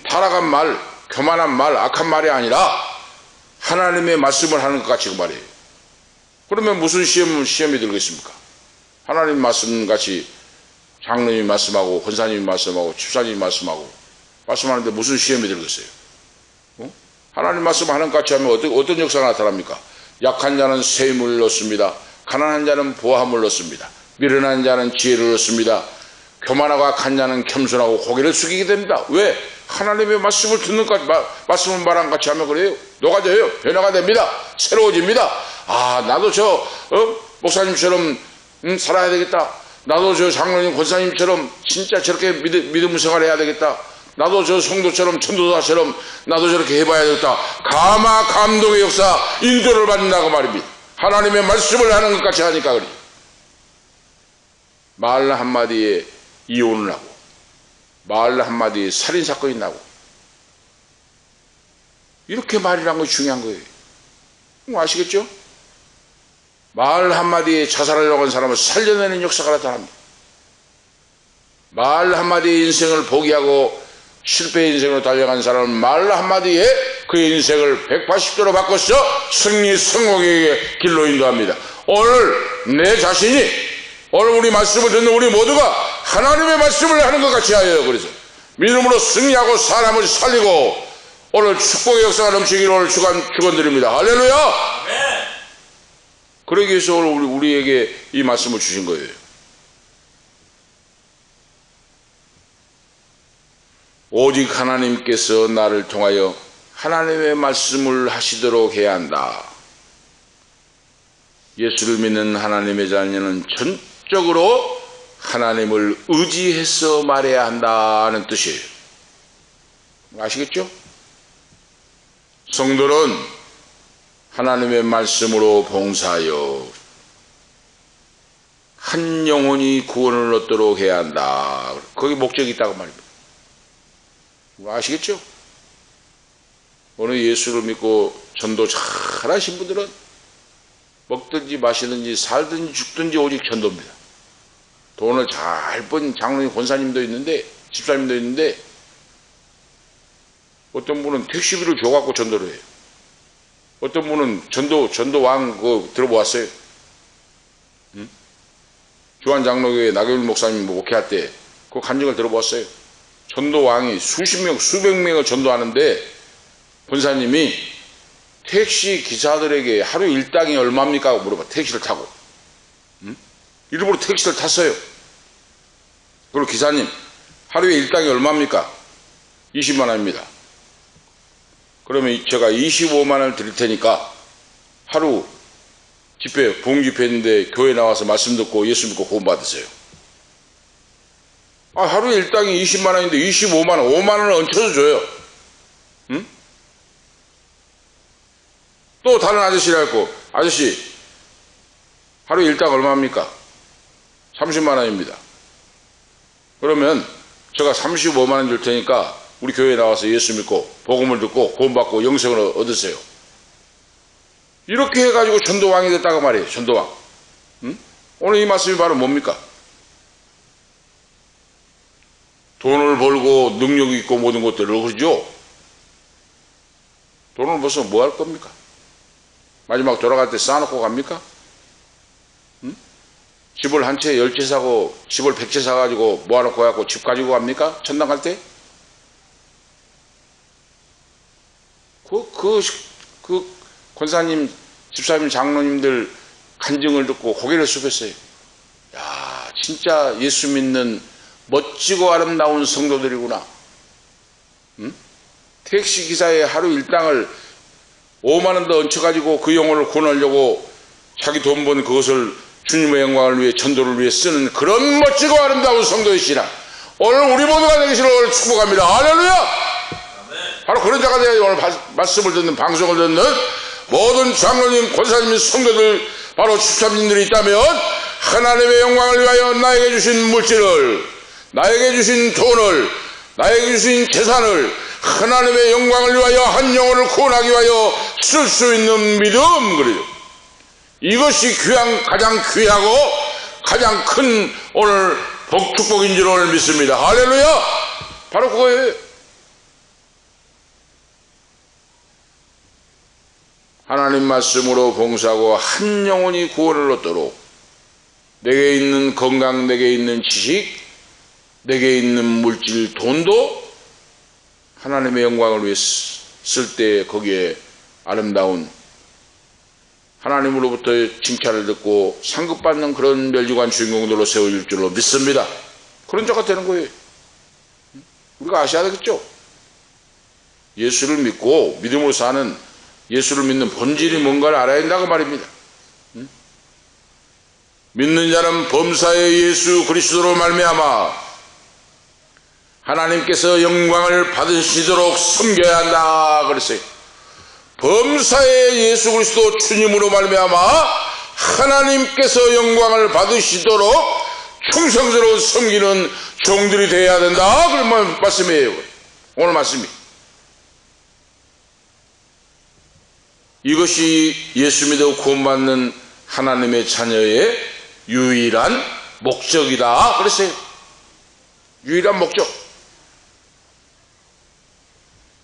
타락한 말, 교만한 말, 악한 말이 아니라 하나님의 말씀을 하는 것 같이 그 말이에요. 그러면 무슨 시험이 들겠습니까? 하나님 말씀 같이 장로님이 말씀하고 권사님이 말씀하고 집사님이 말씀하는데 무슨 시험이 들겠어요? 하나님 말씀하는 것 같이 하면 어떤 역사가 나타납니까? 약한 자는 새 힘을 얻습니다. 가난한 자는 보함을 얻습니다. 미련한 자는 지혜를 얻습니다. 교만하고 악한 자는 겸손하고 고개를 숙이게 됩니다. 왜? 하나님의 말씀을 듣는 것, 말씀을 말한 것 같이 하면 그래요. 녹아져요. 변화가 됩니다. 새로워집니다. 아, 나도 목사님처럼 살아야 되겠다. 나도 저 장로님, 권사님처럼 진짜 저렇게 믿음 생활을 해야 되겠다. 나도 저 성도처럼, 전도사처럼 나도 저렇게 해봐야 되겠다. 감동의 역사, 인도를 받는다고 말입니다. 하나님의 말씀을 하는 것 같이 하니까 그래요. 말 한마디에 이혼을 하고, 말 한마디에 살인사건이 나고, 이렇게 말이라는 것이 중요한 거예요. 아시겠죠? 말 한마디에 자살하려고 한 사람을 살려내는 역사가 나타납니다. 말 한마디에 인생을 포기하고 실패의 인생으로 달려간 사람은 말 한마디에 그의 인생을 180도로 바꿔서 승리, 성공의 길로 인도합니다. 오늘 내 자신이, 오늘 우리 말씀을 듣는 우리 모두가 하나님의 말씀을 하는 것 같이 하여요. 그래서 믿음으로 승리하고 사람을 살리고 오늘 축복의 역사가 넘치기를 오늘 축원드립니다. 할렐루야! 네. 그러기 위해서 오늘 우리에게 이 말씀을 주신 거예요. 오직 하나님께서 나를 통하여 하나님의 말씀을 하시도록 해야 한다. 예수를 믿는 하나님의 자녀는 전적으로 하나님을 의지해서 말해야 한다는 뜻이에요. 아시겠죠? 성도는 하나님의 말씀으로 봉사하여 한 영혼이 구원을 얻도록 해야 한다. 거기 목적이 있다고 말입니다. 아시겠죠? 오늘 예수를 믿고 전도 잘하신 분들은 먹든지 마시든지 살든지 죽든지 오직 전도입니다. 돈을 잘 번 장로님, 권사님도 있는데, 집사님도 있는데, 어떤 분은 택시비를 줘갖고 전도를 해요. 어떤 분은 전도왕 들어보았어요? 응? 주한 장로교회 나경일 목사님 목회할 때 그 간증을 들어보았어요. 전도왕이 수십 명, 수백 명을 전도하는데 권사님이 택시 기사들에게 하루 일당이 얼마입니까? 하고 물어봐. 택시를 타고. 응? 일부러 택시를 탔어요. 그리고 기사님, 하루에 일당이 얼마입니까? 20만 원입니다. 그러면 제가 25만 원을 드릴 테니까 하루 집회, 봉집회 했는데 교회 나와서 말씀 듣고 예수 믿고 구원 받으세요. 아, 하루에 일당이 20만 원인데 25만 원, 5만 원을 얹혀서 줘요. 응? 또 다른 아저씨를 했고, 아저씨, 하루에 일당 얼마입니까? 30만 원입니다. 그러면 제가 35만 원 줄 테니까 우리 교회에 나와서 예수 믿고 복음을 듣고 구원받고 영생을 얻으세요. 이렇게 해가지고 전도왕이 됐다고 말이에요. 전도왕. 응? 오늘 이 말씀이 바로 뭡니까? 돈을 벌고 능력 있고 모든 것들을 그러죠. 돈을 벌서 뭐 할 겁니까? 마지막 돌아갈 때 쌓아놓고 갑니까? 응? 집을 한 채 10채 사고 집을 100채 사가지고 모아놓고 가고 집 가지고 갑니까? 천당 갈 때? 그 권사님, 집사님, 장로님들 간증을 듣고 고개를 숙였어요. 야, 진짜 예수 믿는 멋지고 아름다운 성도들이구나. 응? 택시 기사의 하루 일당을 5만 원 더 얹혀가지고 그 영혼을 구원하려고 자기 돈 번 그것을 주님의 영광을 위해, 전도를 위해 쓰는 그런 멋지고 아름다운 성도이시라. 오늘 우리 모두가 되기를 축복합니다. 할렐루야! 바로 그런 자가 되어야 오늘 말씀을 듣는, 방송을 듣는 모든 장로님, 권사님, 성도들, 바로 집사님들이 있다면 하나님의 영광을 위하여 나에게 주신 물질을, 나에게 주신 돈을, 나에게 주신 재산을 하나님의 영광을 위하여 한 영혼을 구원하기 위하여 쓸 수 있는 믿음, 그래요. 이것이 가장 귀하고 가장 큰 오늘 축복인 줄 오늘 믿습니다. 할렐루야! 바로 그거예요. 하나님 말씀으로 봉사하고 한 영혼이 구원을 얻도록 내게 있는 건강, 내게 있는 지식, 내게 있는 물질, 돈도 하나님의 영광을 위해 쓸 때 거기에 아름다운 하나님으로부터 칭찬을 듣고 상급받는 그런 멸류관 주인공들로 세워질 줄로 믿습니다. 그런 자가 되는 거예요. 우리가 아셔야 되겠죠? 예수를 믿고 믿음으로 사는, 예수를 믿는 본질이 뭔가를 알아야 된다고 말입니다. 믿는 자는 범사의 예수 그리스도로 말미암아 하나님께서 영광을 받으시도록 섬겨야 한다 그랬어요. 범사의 예수 그리스도 주님으로 말미암아 하나님께서 영광을 받으시도록 충성스러운 섬기는 종들이 되어야 된다, 그런 말씀이에요. 오늘 말씀이. 이것이 예수 믿어 구원받는 하나님의 자녀의 유일한 목적이다 그랬어요. 유일한 목적.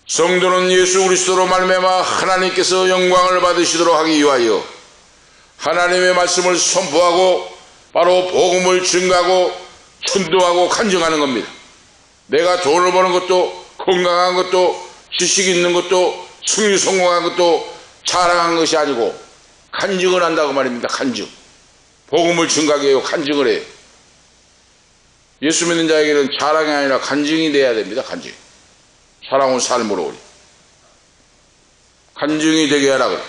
성도는 예수 그리스도로 말미암아 하나님께서 영광을 받으시도록 하기 위하여 하나님의 말씀을 선포하고 바로 복음을 증거하고 전도하고 간증하는 겁니다. 내가 돈을 버는 것도, 건강한 것도, 지식 있는 것도, 승리 성공한 것도 자랑한 것이 아니고 간증을 한다고 말입니다. 간증. 복음을 증거하게 해요. 간증을 해요. 예수 믿는 자에게는 자랑이 아니라 간증이 돼야 됩니다. 간증. 살아온 삶으로 우리 간증이 되게 하라 그래.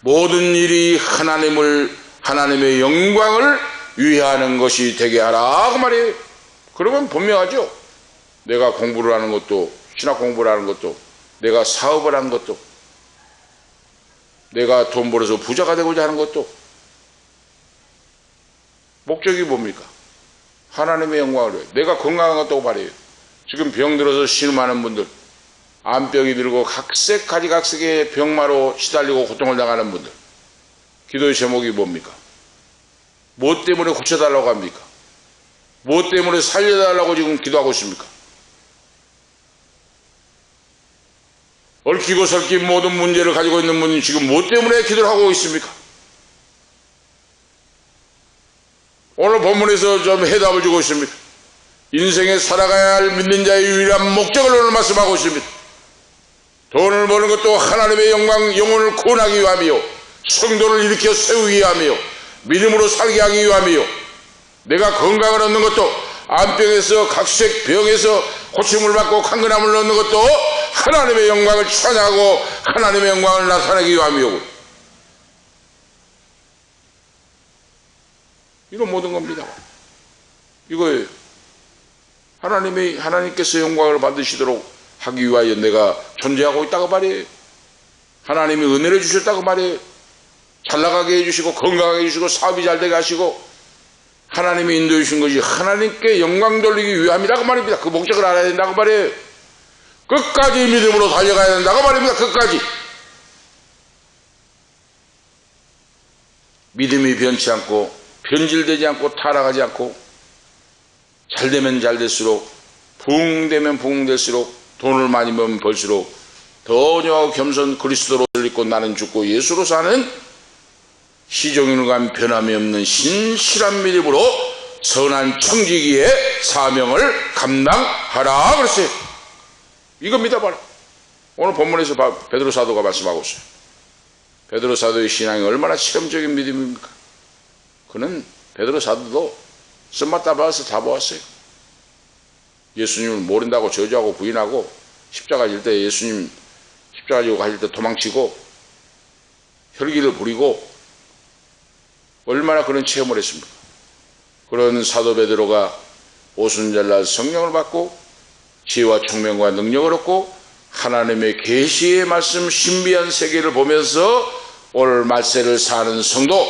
모든 일이 하나님의 영광을 위하는 것이 되게 하라 그 말이에요. 그러면 분명하죠. 내가 공부를 하는 것도, 신학 공부를 하는 것도, 내가 사업을 하는 것도, 내가 돈 벌어서 부자가 되고자 하는 것도 목적이 뭡니까? 하나님의 영광을 위해. 내가 건강한 것도 말이에요. 지금 병들어서 신음하는 분들, 암병이 들고 가지각색의 병마로 시달리고 고통을 당하는 분들, 기도의 제목이 뭡니까? 뭐 때문에 고쳐달라고 합니까? 뭐 때문에 살려달라고 지금 기도하고 있습니까? 얽히고 설킨 모든 문제를 가지고 있는 분이 지금 뭐 때문에 기도를 하고 있습니까? 오늘 본문에서 좀 해답을 주고 있습니다. 인생에 살아가야 할 믿는 자의 유일한 목적을 오늘 말씀하고 있습니다. 돈을 버는 것도 하나님의 영혼을 구원하기 위함이요, 성도를 일으켜 세우기 위함이요, 믿음으로 살게 하기 위함이요, 내가 건강을 얻는 것도, 암병에서 각색 병에서 고침을 받고 강건함을 얻는 것도 하나님의 영광을 찬양하고 하나님의 영광을 나타내기 위함이요. 이런 모든 겁니다. 이거예요. 하나님께서 영광을 받으시도록 하기 위하여 내가 존재하고 있다고 말이에요. 하나님이 은혜를 주셨다고 말이에요. 잘 나가게 해주시고 건강하게 해주시고 사업이 잘 되게 하시고 하나님이 인도해 주신 것이 하나님께 영광 돌리기 위함이라고 말입니다. 그 목적을 알아야 된다고 말이에요. 끝까지 믿음으로 달려가야 된다고 말입니다. 끝까지. 믿음이 변치 않고 변질되지 않고 타락하지 않고 잘되면 잘될수록 부흥되면 부흥될수록 돈을 많이 벌면 벌수록 더 온유하고 겸손 그리스도로 입고 나는 죽고 예수로 사는 시종일관 변함이 없는 신실한 믿음으로 선한 청지기의 사명을 감당하라 그랬어요. 이거 믿어봐라. 오늘 본문에서 베드로 사도가 말씀하고 있어요. 베드로 사도의 신앙이 얼마나 실험적인 믿음입니까? 그는 베드로 사도도 쓴맛 따봐서 다 보았어요. 예수님을 모른다고 저주하고 부인하고 십자가 질 때 예수님 십자가 지고 가실 때 도망치고 혈기를 부리고 얼마나 그런 체험을 했습니까? 그런 사도 베드로가 오순절날 성령을 받고 지혜와 총명과 능력을 얻고 하나님의 계시의 말씀 신비한 세계를 보면서 오늘 말세를 사는 성도,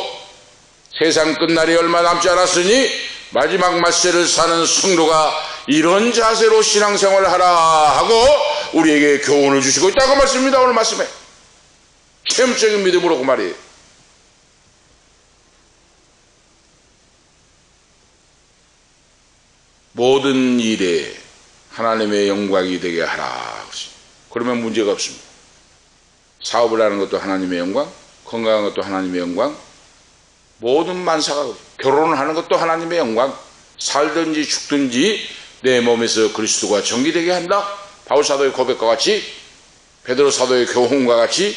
세상 끝날이 얼마 남지 않았으니 마지막 말세를 사는 성도가 이런 자세로 신앙생활을 하라 하고 우리에게 교훈을 주시고 있다고 말씀입니다. 오늘 말씀에 체험적인 믿음으로 그 말이에요. 모든 일에 하나님의 영광이 되게 하라. 그러면 문제가 없습니다. 사업을 하는 것도 하나님의 영광, 건강한 것도 하나님의 영광, 모든 만사가, 결혼을 하는 것도 하나님의 영광, 살든지 죽든지 내 몸에서 그리스도가 정기되게 한다. 바울 사도의 고백과 같이, 베드로 사도의 교훈과 같이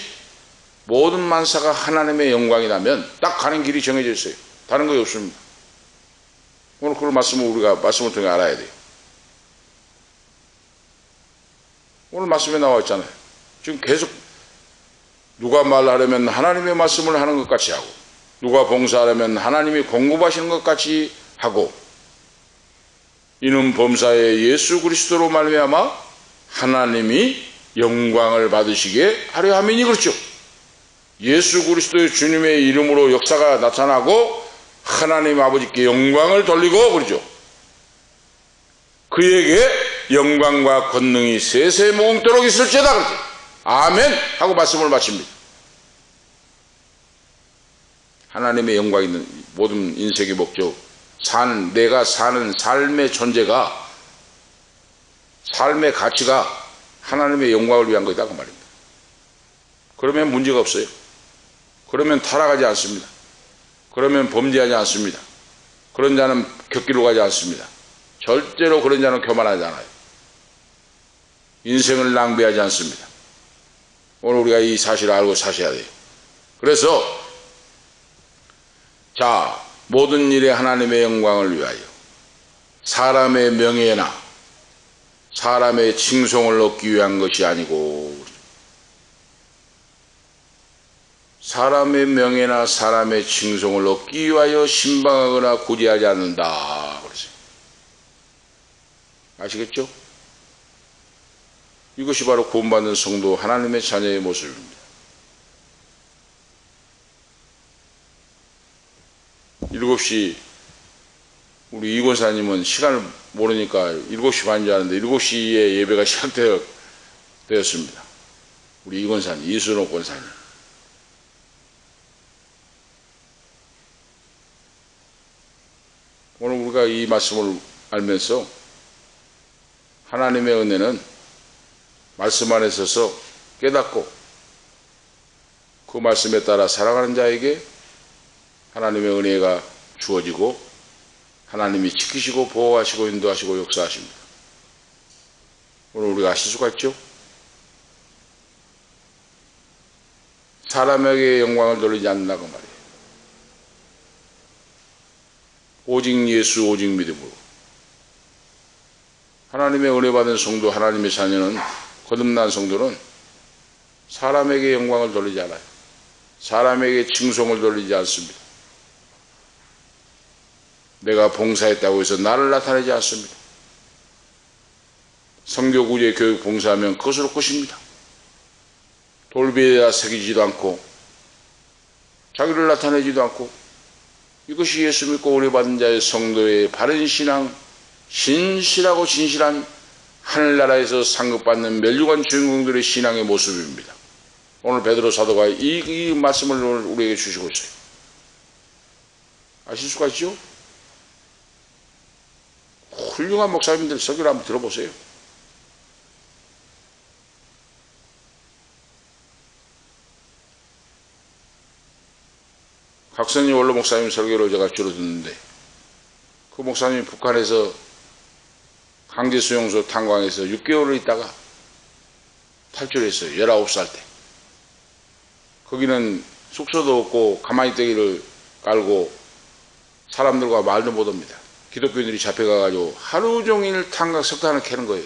모든 만사가 하나님의 영광이라면 딱 가는 길이 정해져 있어요. 다른 거 없습니다. 오늘 그런 말씀을 우리가 말씀을 통해 알아야 돼요. 오늘 말씀에 나와 있잖아요. 지금 계속 누가 말하려면 하나님의 말씀을 하는 것 같이 하고, 누가 봉사하려면 하나님이 공급하시는 것 같이 하고, 이는 범사에 예수 그리스도로 말미암아 하나님이 영광을 받으시게 하려 함이니 그렇죠. 예수 그리스도의 주님의 이름으로 역사가 나타나고 하나님 아버지께 영광을 돌리고 그러죠. 그에게 영광과 권능이 세세 무궁토록 있을지어다 그러죠. 아멘 하고 말씀을 마칩니다. 하나님의 영광이 있는 모든 인생의 목적, 내가 사는 삶의 존재가, 삶의 가치가 하나님의 영광을 위한 것이다 그 말입니다. 그러면 문제가 없어요. 그러면 타락하지 않습니다. 그러면 범죄하지 않습니다. 그런 자는 곁길로 가지 않습니다. 절대로 그런 자는 교만하지 않아요. 인생을 낭비하지 않습니다. 오늘 우리가 이 사실을 알고 사셔야 돼요. 그래서 자, 모든 일에 하나님의 영광을 위하여 사람의 명예나 사람의 칭송을 얻기 위한 것이 아니고, 사람의 명예나 사람의 칭송을 얻기 위하여 신방하거나 구제하지 않는다 그랬어요. 아시겠죠? 이것이 바로 구원받는 성도 하나님의 자녀의 모습입니다. 일곱 시 우리 이 권사님은 시간을 모르니까 7시 반인 줄 아는데 7시에 예배가 시작되었습니다. 우리 이 권사님, 이순옥 권사님. 오늘 우리가 이 말씀을 알면서 하나님의 은혜는 말씀 안에 서서 깨닫고 그 말씀에 따라 살아가는 자에게 하나님의 은혜가 주어지고 하나님이 지키시고 보호하시고 인도하시고 역사하십니다. 오늘 우리가 아실 수가 있죠? 사람에게 영광을 돌리지 않는다고 말이에요. 오직 예수, 오직 믿음으로. 하나님의 은혜 받은 성도, 하나님의 자녀는, 거듭난 성도는 사람에게 영광을 돌리지 않아요. 사람에게 칭송을 돌리지 않습니다. 내가 봉사했다고 해서 나를 나타내지 않습니다. 성교 구제 교육 봉사하면 그것으로 끝입니다. 돌비에다 새기지도 않고 자기를 나타내지도 않고, 이것이 예수 믿고 은혜 받은 자의 성도의 바른 신앙, 신실하고 진실한 하늘나라에서 상급받는 멸류관 주인공들의 신앙의 모습입니다. 오늘 베드로 사도가 이 말씀을 우리에게 주시고 있어요. 아실 수가 있죠? 훌륭한 목사님들 설교를 한번 들어보세요. 각선이 원로 목사님 설교를 제가 주로 듣는데, 그 목사님이 북한에서 강제수용소 탄광에서 6개월을 있다가 탈출했어요. 19살 때. 거기는 숙소도 없고 가만히 떼기를 깔고 사람들과 말도 못합니다. 기독교인들이 잡혀가가지고 하루 종일 탄각 석탄을 캐는 거예요.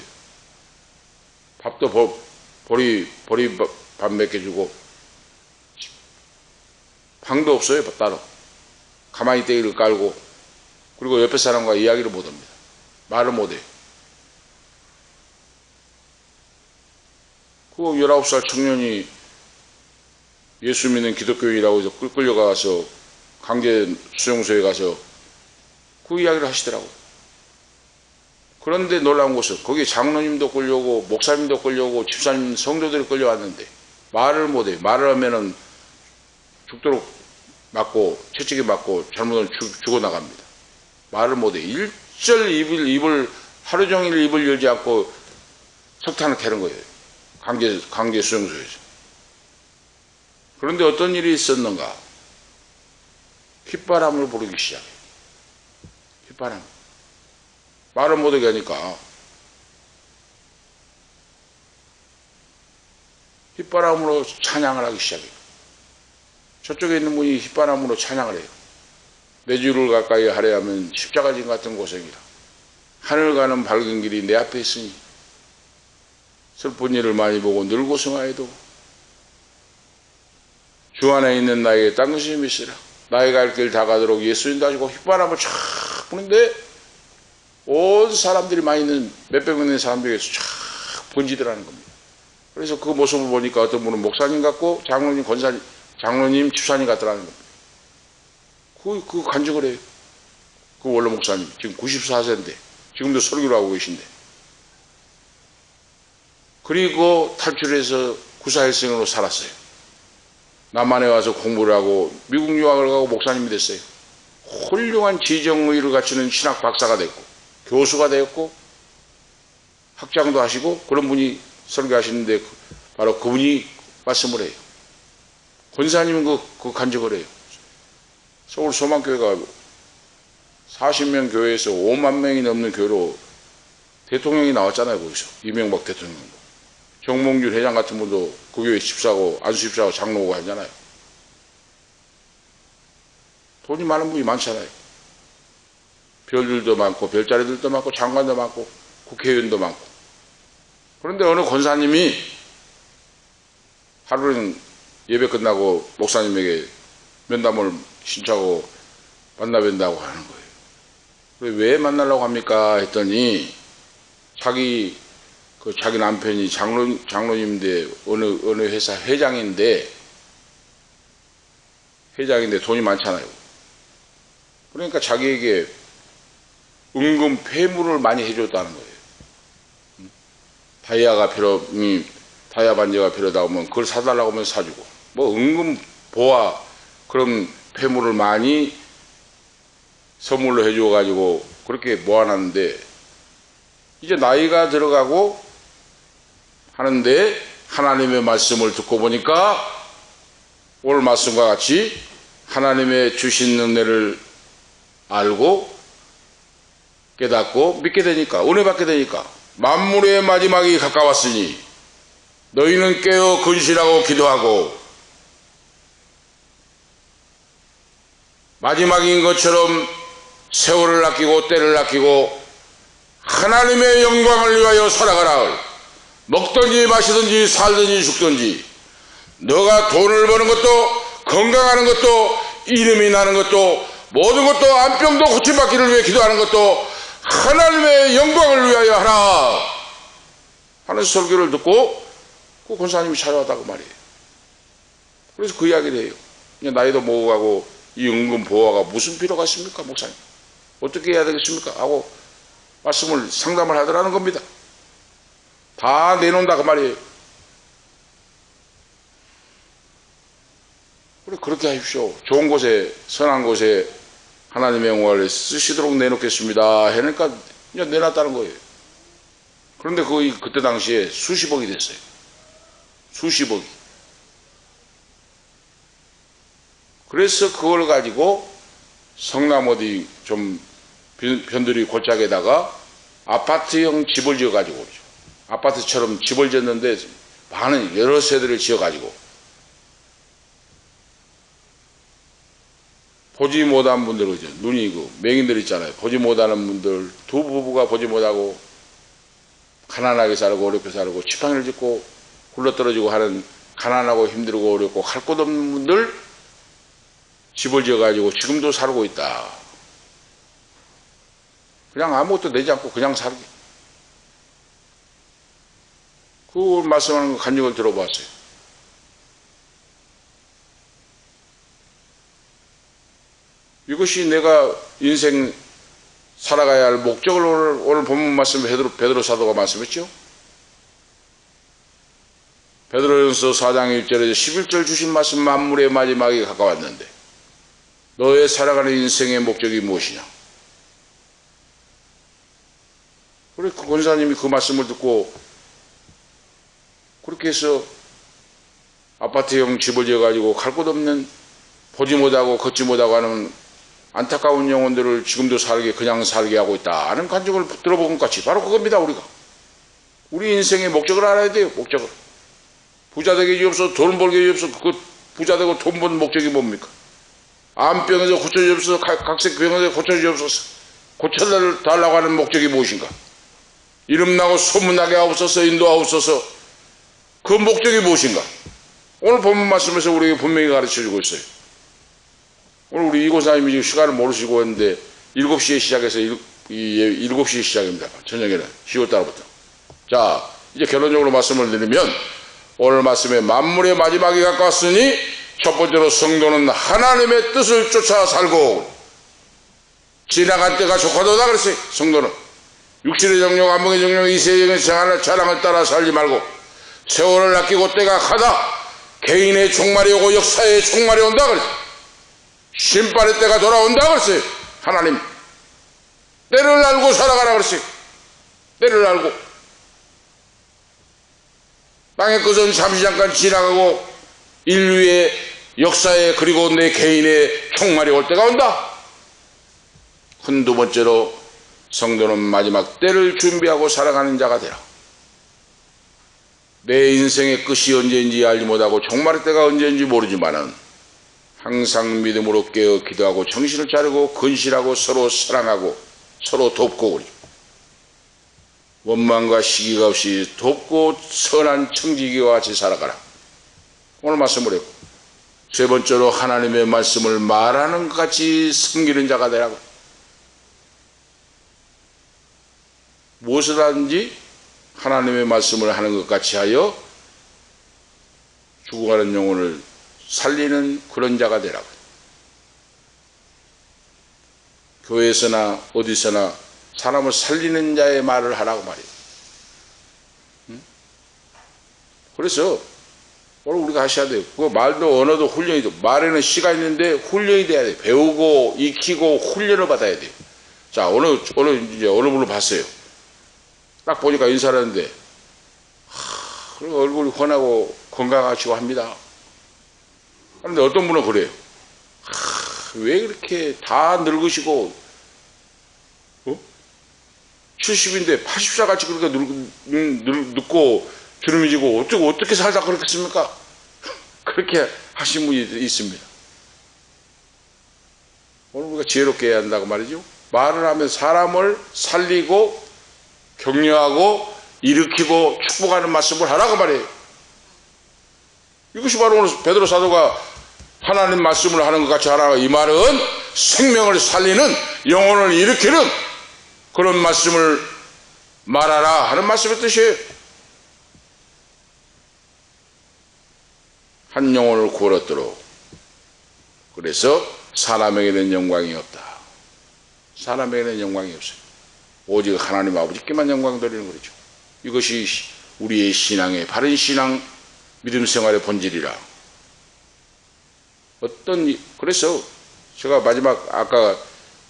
밥도 보리밥 몇 개 주고 방도 없어요. 따로. 가만히 떼기를 깔고 그리고 옆에 사람과 이야기를 못합니다. 말을 못해요. 그 19살 청년이 예수 믿는 기독교인이라고 해서 끌려가서 강제 수용소에 가서 그 이야기를 하시더라고요. 그런데 놀라운 것은 거기에 장로님도 끌려오고 목사님도 끌려오고 집사님 성도들이 끌려왔는데 말을 못해요. 말을 하면은 죽도록 맞고 채찍에 맞고 잘못하면 죽어나갑니다. 말을 못해요. 일절 입을 하루 종일 입을 열지 않고 석탄을 캐는 거예요. 강제 수용소에서. 그런데 어떤 일이 있었는가? 휘바람을 부르기 시작해요. 휘바람. 말을 못하게 하니까 휘바람으로 찬양을 하기 시작해요. 저쪽에 있는 분이 휘바람으로 찬양을 해요. 내 주를 가까이 하려 하면 십자가진 같은 고생이라. 하늘 가는 밝은 길이 내 앞에 있으니 슬픈 일을 많이 보고 늘 고생하여도 주 안에 있는 나에게 딴 것이 미시라. 나의 갈 길 다 가도록 예수님도 하시고 휘바람을 쫙 부는데 온 사람들이 많이 있는 몇백 명 있는 사람들에게서 쫙 번지더라는 겁니다. 그래서 그 모습을 보니까 어떤 분은 목사님 같고 장로님, 권사님, 장로님, 집사님 같더라는 겁니다. 그 간증을 해요. 그 원로 목사님 지금 94세인데 지금도 설교를 하고 계신데 그리고 탈출해서 구사일생으로 살았어요. 남한에 와서 공부를 하고 미국 유학을 가고 목사님이 됐어요. 훌륭한 지정의를 갖추는 신학 박사가 됐고 교수가 되었고 학장도 하시고 그런 분이 설교하시는데 바로 그분이 말씀을 해요. 권사님은 그 간증을 해요. 서울 소망교회가 40명 교회에서 5만 명이 넘는 교회로 대통령이 나왔잖아요. 거기서 이명박 대통령도. 정몽준 회장 같은 분도 그 교회 집사고 안수 집사고 장로고 하잖아요. 돈이 많은 분이 많잖아요. 별들도 많고 별자리들도 많고 장관도 많고 국회의원도 많고. 그런데 어느 권사님이 하루는 예배 끝나고 목사님에게 면담을 신청하고 만나 뵌다고 하는 거예요. 왜 만나려고 합니까? 했더니 자기 남편이 장로님인데 어느 회사 회장인데 돈이 많잖아요. 그러니까 자기에게 은금 폐물을 많이 해줬다는 거예요. 다이아 반지가 필요하다 하면 그걸 사달라고 하면 사주고 뭐 은금 보화 그런 폐물을 많이 선물로 해줘가지고 그렇게 모아놨는데 이제 나이가 들어가고 하는데 하나님의 말씀을 듣고 보니까 오늘 말씀과 같이 하나님의 주신 은혜를 알고 깨닫고 믿게 되니까 은혜 받게 되니까 만물의 마지막이 가까웠으니 너희는 깨어 근실하고 기도하고 마지막인 것처럼 세월을 아끼고 때를 아끼고 하나님의 영광을 위하여 살아가라. 먹든지 마시든지 살든지 죽든지 너가 돈을 버는 것도 건강하는 것도 이름이 나는 것도 모든 것도 안병도 고침받기를 위해 기도하는 것도 하나님의 영광을 위하여 하라 하는 설교를 듣고 그 권사님이 찾아왔다고 말이에요. 그래서 그 이야기를 해요. 이제 나이도 먹어가고 이 은금 보호가 무슨 필요가 있습니까 목사님? 어떻게 해야 되겠습니까? 하고 말씀을 상담을 하더라는 겁니다. 다 내놓는다 그 말이에요. 그렇게 하십시오. 좋은 곳에 선한 곳에 하나님의 영광을 쓰시도록 내놓겠습니다 하니까 그냥 내놨다는 거예요. 그런데 그때 당시에 수십억이 됐어요. 수십억이. 그래서 그걸 가지고 성남 어디 좀 변두리 골짜기에다가 아파트형 집을 지어가지고 그러죠. 아파트처럼 집을 지었는데 많은 여러 세대를 지어가지고 보지 못한 분들, 그죠? 눈이 맹인들 있잖아요. 보지 못하는 분들, 두 부부가 보지 못하고 가난하게 살고 어렵게 살고 지팡이를 짚고 굴러떨어지고 하는 가난하고 힘들고 어렵고 갈 곳 없는 분들 집을 지어가지고 지금도 살고 있다. 그냥 아무것도 내지 않고 그냥 살기. 그 말씀하는 거 간증을 들어봤어요. 이것이 내가 인생 살아가야 할 목적을 오늘 본문 말씀 베드로 사도가 말씀했죠. 베드로전서 4장 1절에서 11절 주신 말씀, 만물의 마지막이 가까웠는데 너의 살아가는 인생의 목적이 무엇이냐. 그래, 그 권사님이 그 말씀을 듣고 그렇게 해서 아파트형 집을 지어가지고 갈 곳 없는, 보지 못하고 걷지 못하고 하는 안타까운 영혼들을 지금도 그냥 살게 하고 있다 하는 간증을 들어본 것 같이 바로 그겁니다. 우리 인생의 목적을 알아야 돼요. 목적을. 부자 되기 위해서 돈 벌기 위해서 그 부자 되고 돈 버는 목적이 뭡니까? 암병에서 고쳐주옵소서, 각색병에서 고쳐주옵소서, 고쳐달라고 하는 목적이 무엇인가? 이름나고 소문나게 하옵소서, 인도하옵소서, 그 목적이 무엇인가? 오늘 본문 말씀에서 우리에게 분명히 가르쳐주고 있어요. 오늘 우리 이고사님이 지금 시간을 모르시고 했는데 7시에 시작해서 7시에 시작입니다. 저녁에는 10월달부터. 자, 이제 결론적으로 말씀을 드리면 오늘 말씀에 만물의 마지막이 가까웠으니 첫 번째로 성도는 하나님의 뜻을 쫓아 살고 지나갈 때가 족하도다 그랬어요. 성도는 육신의 정욕, 안목의 정욕, 이세적인 생활의 자랑을 따라 살지 말고 세월을 아끼고 때가 가다 개인의 종말이 오고 역사의 종말이 온다 그랬어요. 심판의 때가 돌아온다 그랬어요. 하나님 때를 알고 살아가라 그랬어요. 때를 알고 땅의 것은 잠시 잠깐 지나가고 인류의 역사에 그리고 내 개인의 종말이 올 때가 온다. 두 번째로 성도는 마지막 때를 준비하고 살아가는 자가 되라. 내 인생의 끝이 언제인지 알지 못하고 종말의 때가 언제인지 모르지만은 항상 믿음으로 깨어 기도하고 정신을 차리고 근실하고 서로 사랑하고 서로 돕고 우리 원망과 시기가 없이 돕고 선한 청지기와 같이 살아가라. 오늘 말씀을 했고 세 번째로 하나님의 말씀을 말하는 것 같이 섬기는 자가 되라고. 무엇을 하든지 하나님의 말씀을 하는 것 같이 하여 죽어가는 영혼을 살리는 그런 자가 되라고. 교회에서나 어디서나 사람을 살리는 자의 말을 하라고 말이에요. 그래서 오늘 우리가 하셔야 돼요. 그 말도 언어도 훈련이 돼. 말에는 시가 있는데 훈련이 돼야 돼요. 배우고 익히고 훈련을 받아야 돼요. 자, 어느 분을 봤어요. 딱 보니까 인사를 하는데 얼굴이 환하고 건강하시고 합니다. 그런데 어떤 분은 그래요. 왜 그렇게 다 늙으시고 70인데 80살같이 그렇게 늙고 주름이 지고 어떻게 살다 그렇겠습니까? 그렇게 하신 분이 있습니다. 오늘 우리가 지혜롭게 해야 한다고 말이죠. 말을 하면 사람을 살리고 격려하고 일으키고 축복하는 말씀을 하라고 말이에요. 이것이 바로 오늘 베드로 사도가 하나님 말씀을 하는 것 같이 하라. 이 말은 생명을 살리는, 영혼을 일으키는 그런 말씀을 말하라 하는 말씀의 뜻이에요. 한 영혼을 구원했도록. 그래서 사람에게는 영광이 없다. 사람에게는 영광이 없어요. 오직 하나님 아버지께만 영광 돌리는 거죠. 이것이 우리의 신앙의 바른 신앙, 믿음 생활의 본질이라. 그래서 제가 마지막 아까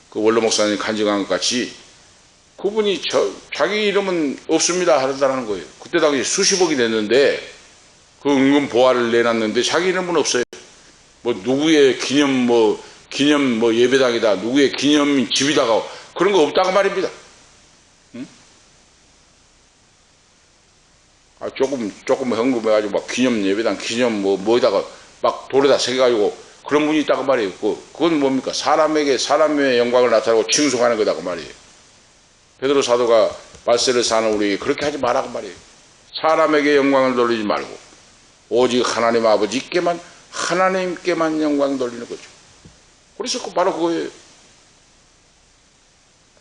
그 원로 목사님 간증한 것 같이 그분이 자기 이름은 없습니다 하다라는 거예요. 그때 당시 수십억이 됐는데 그 은근 보화를 내놨는데 자기 이름은 없어요. 뭐 누구의 기념 예배당이다, 누구의 기념 집이다가 그런 거 없다고 말입니다. 응? 조금 헌금해가지고 막 기념 예배당 기념 뭐에다가 막 돌에다 새겨가지고 그런 분이 있다고 말이에요. 그건 뭡니까? 사람의 영광을 나타내고 칭송하는 거다고 말이에요. 베드로 사도가 말세를 사는 우리에게 그렇게 하지 말라고 말이에요. 사람에게 영광을 돌리지 말고 오직 하나님 하나님께만 영광 돌리는 거죠. 그래서 바로 그거예요.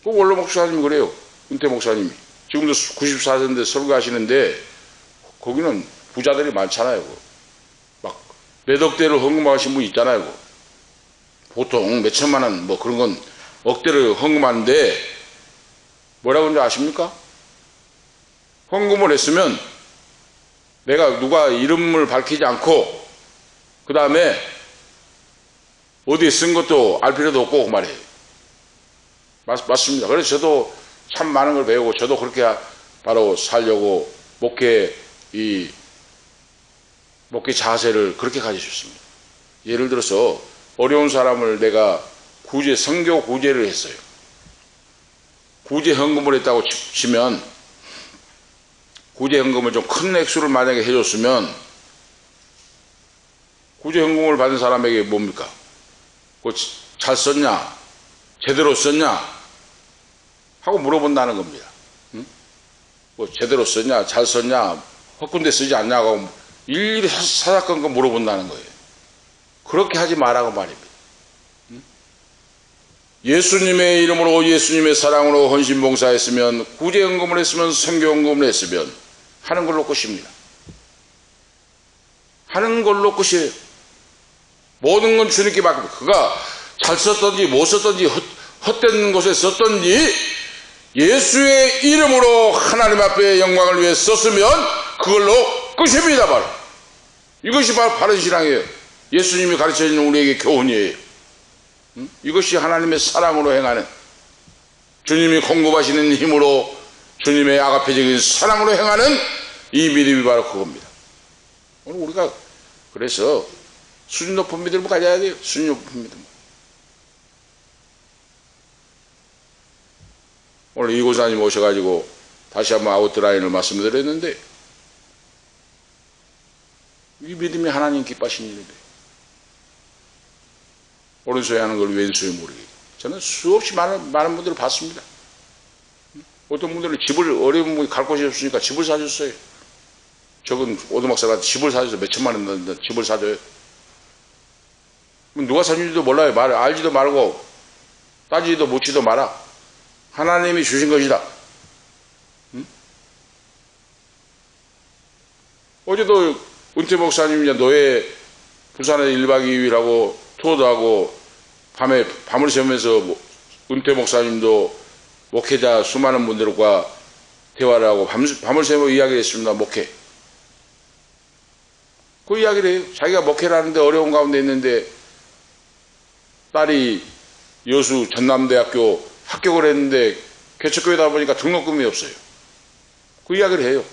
원로 목사님이 그래요. 은퇴 목사님이. 지금도 94세인데 설교하시는데 거기는 부자들이 많잖아요. 막 몇억 대를 헌금하신 분 있잖아요. 보통 몇 천만 원 그런 건 억대를 헌금하는데 뭐라고 하는지 아십니까? 헌금을 했으면 내가 누가 이름을 밝히지 않고 그 다음에 어디에 쓴 것도 알 필요도 없고 말이에요. 맞습니다. 그래서 저도 참 많은 걸 배우고 저도 그렇게 바로 살려고 목회 자세를 그렇게 가지셨습니다. 예를 들어서 어려운 사람을 내가 선교 구제를 했어요. 구제 헌금을 했다고 치면 구제 헌금을 좀 큰 액수를 만약에 해줬으면 구제 헌금을 받은 사람에게 뭡니까? 잘 썼냐? 제대로 썼냐? 하고 물어본다는 겁니다. 응? 제대로 썼냐? 잘 썼냐? 헛군데 쓰지 않냐고 일일이 사사건건 물어본다는 거예요. 그렇게 하지 말라고 말입니다. 응? 예수님의 이름으로 예수님의 사랑으로 헌신봉사했으면 구제헌금을 했으면 선교헌금을 했으면 하는 걸로 끝입니다. 하는 걸로 끝이에요. 모든 건 주님께 맡깁니다. 그가 잘 썼던지 못 썼던지 헛된 곳에 썼던지 예수의 이름으로 하나님 앞에 영광을 위해 썼으면 그걸로 끝입니다. 바로 이것이 바로 바른 신앙이에요. 예수님이 가르쳐주는 우리에게 교훈이에요. 이것이 하나님의 사랑으로 행하는 주님이 공급하시는 힘으로 주님의 아가페적인 사랑으로 행하는 이 믿음이 바로 그겁니다. 오늘 우리가 그래서 수준 높은 믿음을 가져야 돼요. 수준 높은 믿음. 오늘 이고사님 오셔가지고 다시 한번 아웃라인을 말씀드렸는데 이 믿음이 하나님 기뻐하시는 일인데 오른손에 하는 걸 왼손에 모르게. 저는 수없이 많은 분들을 봤습니다. 어떤 분들은 어려운 분이 갈 곳이 없으니까 집을 사줬어요. 적은 오두막사가 집을 사줘서 몇 천만 원 넣는데 집을 사줘요. 누가 사준지도 몰라요. 알지도 말고 따지지도 묻지도 마라. 하나님이 주신 것이다. 응? 어제도 은퇴 목사님이 노예 부산에 1박 2일하고 투어도 하고 밤을 새우면서 은퇴 목사님도 목회자 수많은 분들과 대화를 하고 밤을 새워 이야기를 했습니다. 목회. 그 이야기를 해요. 자기가 목회를 하는데 어려운 가운데 있는데 딸이 여수 전남대학교 합격을 했는데 개척교회다 보니까 등록금이 없어요. 그 이야기를 해요.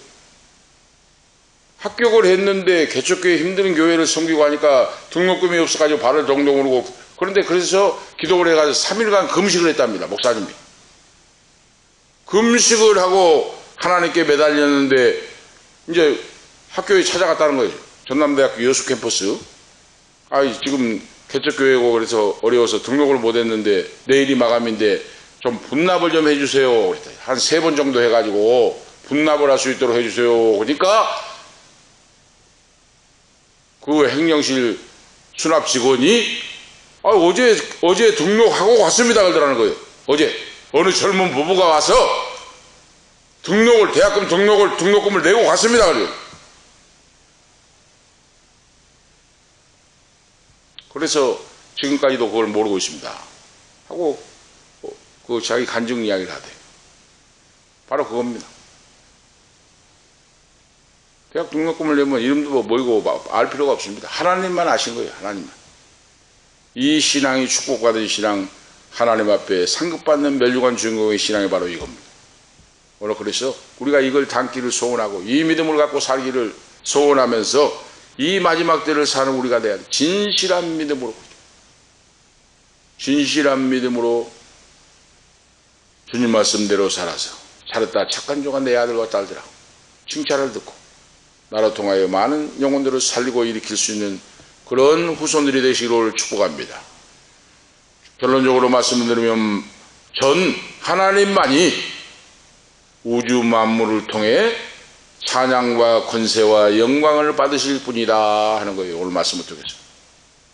합격을 했는데 개척교회 힘든 교회를 섬기고 하니까 등록금이 없어가지고 발을 동동 오르고 그런데 그래서 기도를 해가지고 3일간 금식을 했답니다. 목사님이. 금식을 하고 하나님께 매달렸는데 이제 학교에 찾아갔다는 거예요. 전남대학교 여수 캠퍼스. 지금 개척교회고 그래서 어려워서 등록을 못했는데 내일이 마감인데 좀 분납을 좀 해주세요. 한 3번 정도 해가지고 분납을 할 수 있도록 해주세요. 그러니까 그 행정실 수납 직원이 어제 등록하고 왔습니다. 그러더라는 거예요. 어제 어느 젊은 부부가 와서 등록금을 내고 갔습니다. 그래요. 그래서 지금까지도 그걸 모르고 있습니다. 하고 그 자기 간증 이야기를 하대. 바로 그겁니다. 대학 등록금을 내면 이름도 뭐이고 알 필요가 없습니다. 하나님만 아신 거예요. 하나님만. 이 신앙이 축복받은 신앙, 하나님 앞에 상급받는 멸류관 주인공의 신앙이 바로 이겁니다. 오늘 그래서 우리가 이걸 담기를 소원하고 이 믿음을 갖고 살기를 소원하면서 이 마지막 때를 사는 우리가 돼야 돼. 진실한 믿음으로 주님 말씀대로 살아서 잘했다 착한 종아 내 아들과 딸들아 칭찬을 듣고 나를 통하여 많은 영혼들을 살리고 일으킬 수 있는 그런 후손들이 되시기를 축복합니다. 결론적으로 말씀을 드리면 전 하나님만이 우주 만물을 통해 찬양과 권세와 영광을 받으실 분이다 하는 거예요. 오늘 말씀을 통해서.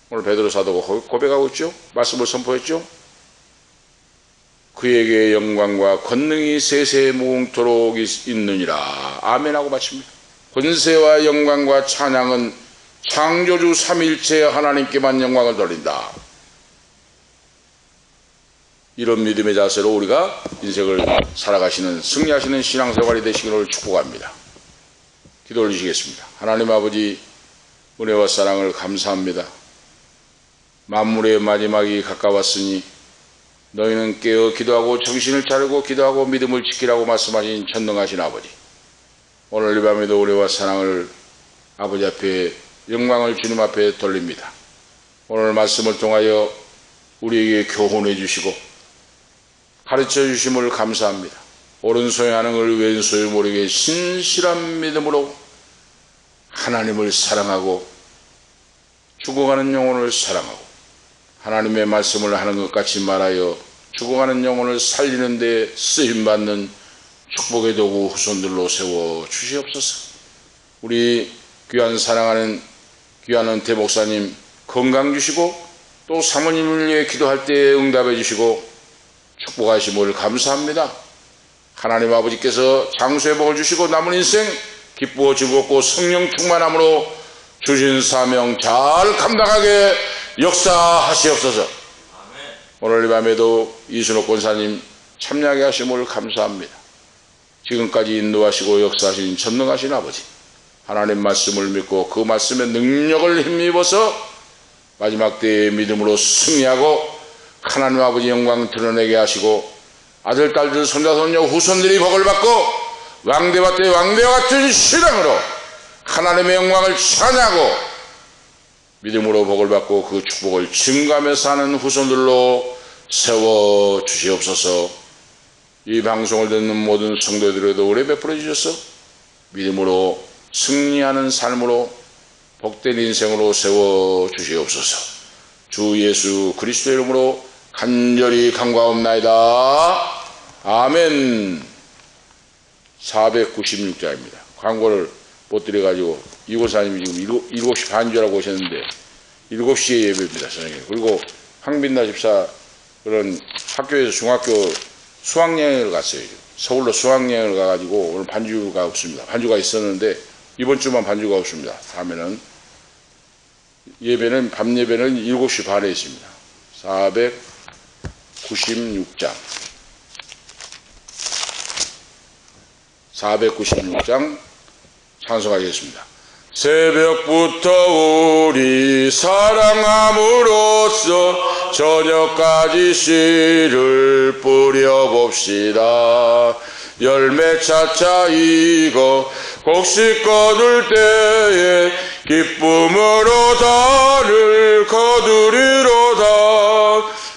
오늘 베드로 사도가 고백하고 있죠. 말씀을 선포했죠. 그에게 영광과 권능이 세세 무궁토록 있느니라. 아멘하고 마칩니다. 권세와 영광과 찬양은 창조주 삼위일체 하나님께만 영광을 돌린다. 이런 믿음의 자세로 우리가 인생을 살아가시는 승리하시는 신앙생활이 되시기를 축복합니다. 기도 올리시겠습니다. 하나님 아버지, 은혜와 사랑을 감사합니다. 만물의 마지막이 가까웠으니 너희는 깨어 기도하고 정신을 차리고 기도하고 믿음을 지키라고 말씀하신 전능하신 아버지, 오늘 이 밤에도 은혜와 사랑을 아버지 앞에 영광을 주님 앞에 돌립니다. 오늘 말씀을 통하여 우리에게 교훈해 주시고 가르쳐 주심을 감사합니다. 오른손에 하는 걸 왼손에 모르게 신실한 믿음으로 하나님을 사랑하고 죽어가는 영혼을 사랑하고 하나님의 말씀을 하는 것 같이 말하여 죽어가는 영혼을 살리는 데 쓰임받는 축복의 도구 후손들로 세워 주시옵소서. 우리 귀한 사랑하는 귀한 은퇴 목사님 건강 주시고 또 사모님을 위해 기도할 때 응답해 주시고 축복하심을 감사합니다. 하나님 아버지께서 장수의 복을 주시고 남은 인생 기쁘고 즐겁고 성령 충만함으로 주신 사명 잘 감당하게 역사하시옵소서. 아멘. 오늘 이 밤에도 이순옥 권사님 참여하게 하심을 감사합니다. 지금까지 인도하시고 역사하신 전능하신 아버지, 하나님 말씀을 믿고 그 말씀의 능력을 힘입어서 마지막 때의 믿음으로 승리하고 하나님 아버지 영광 드러내게 하시고 아들, 딸들, 손자, 손녀, 후손들이 복을 받고 왕대와 때 왕대와 같은 신앙으로 하나님의 영광을 찬양하고 믿음으로 복을 받고 그 축복을 증가하며 사는 후손들로 세워 주시옵소서. 이 방송을 듣는 모든 성도들에도 은혜 베풀어 주셔서 믿음으로 승리하는 삶으로 복된 인생으로 세워 주시옵소서. 주 예수 그리스도의 이름으로 간절히 간구하옵나이다. 아멘. 496자입니다. 광고를 못 드려가지고 이고사님이 지금 7시 반 줄 알고 오셨는데 7시에 예배입니다. 저녁에. 그리고 황빈나 집사 그런 학교에서 중학교 수학여행을 갔어요. 서울로 수학여행을 가가지고 오늘 반주가 없습니다. 반주가 있었는데 이번 주만 반주가 없습니다. 다음에는 예배는 밤 예배는 7시 반에 있습니다. 496장 496장 찬송하겠습니다. 새벽부터 우리 사랑함으로써 저녁까지 씨를 뿌려봅시다. 열매 차차 익어 곡식 거둘 때에 기쁨으로 달을 거두리로다.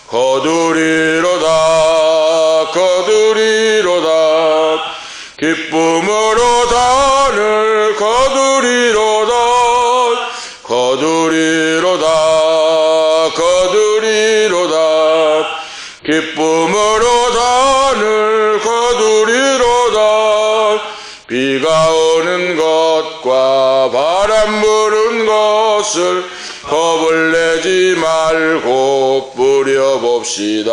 거두리로다. 거두리로다. 기쁨으로 단을 거두리로다. 거두리로다. 거두리로다. 기쁨으로 단을 거두리로다. 비가 오는 것과 바람 부는 것을 겁을 내지 말고 뿌려봅시다.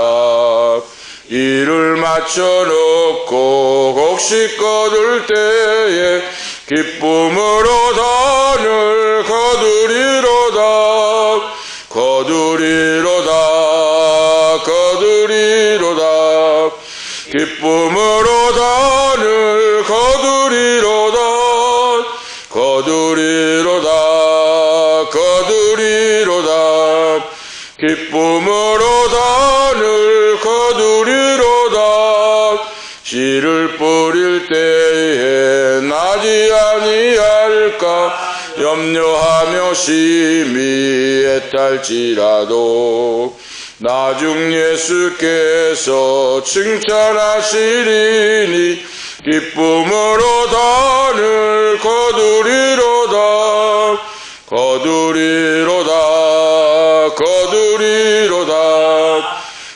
이를 맞춰놓고 곡식 거둘 때에 기쁨으로 단을 거두리로다. 거두리로다. 거두리로다. 기쁨으로 단을 거두리로다. 거두리로다. 거두리로다. 기쁨으로 단을 거두리로다. 씨를 뿌릴 때에 나지 아니할까 염려하며 심히 애탈지라도 나중 예수께서 칭찬하시리니 기쁨으로 단을 거두리로다 거두리로다 거두리로다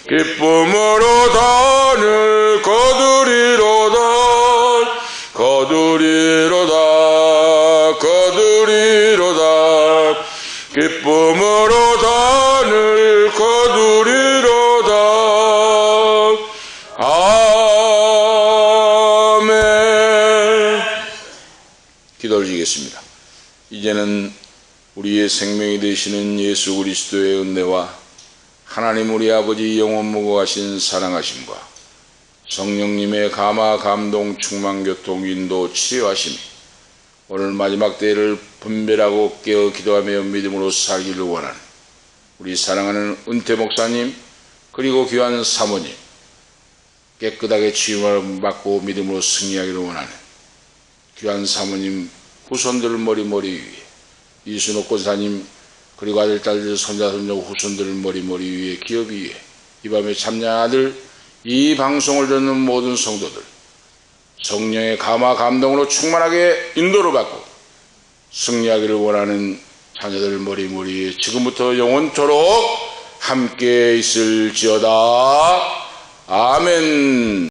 기쁨으로 단을 거두리로다 거두리로다 거두리로다 기쁨으로 단을 거두리로다 아멘. 기도 올리겠습니다. 이제는 우리의 생명이 되시는 예수 그리스도의 은혜와 하나님 우리 아버지 영원무고하신 사랑하심과 성령님의 감화 감동 충만 교통 인도 치료하심이 오늘 마지막 때를 분별하고 깨어 기도하며 믿음으로 살기를 원하는 우리 사랑하는 은퇴 목사님 그리고 귀한 사모님 깨끗하게 치유를 받고 믿음으로 승리하기를 원하는 귀한 사모님 후손들 머리 위에 이순옥 권사님 그리고 아들 딸들 손자 손녀 후손들 머리 위에 기업 위에 이 밤에 참여한 아들 이 방송을 듣는 모든 성도들 성령의 감화 감동으로 충만하게 인도를 받고 승리하기를 원하는 자녀들 머리 위에 지금부터 영원토록 함께 있을지어다. 아멘.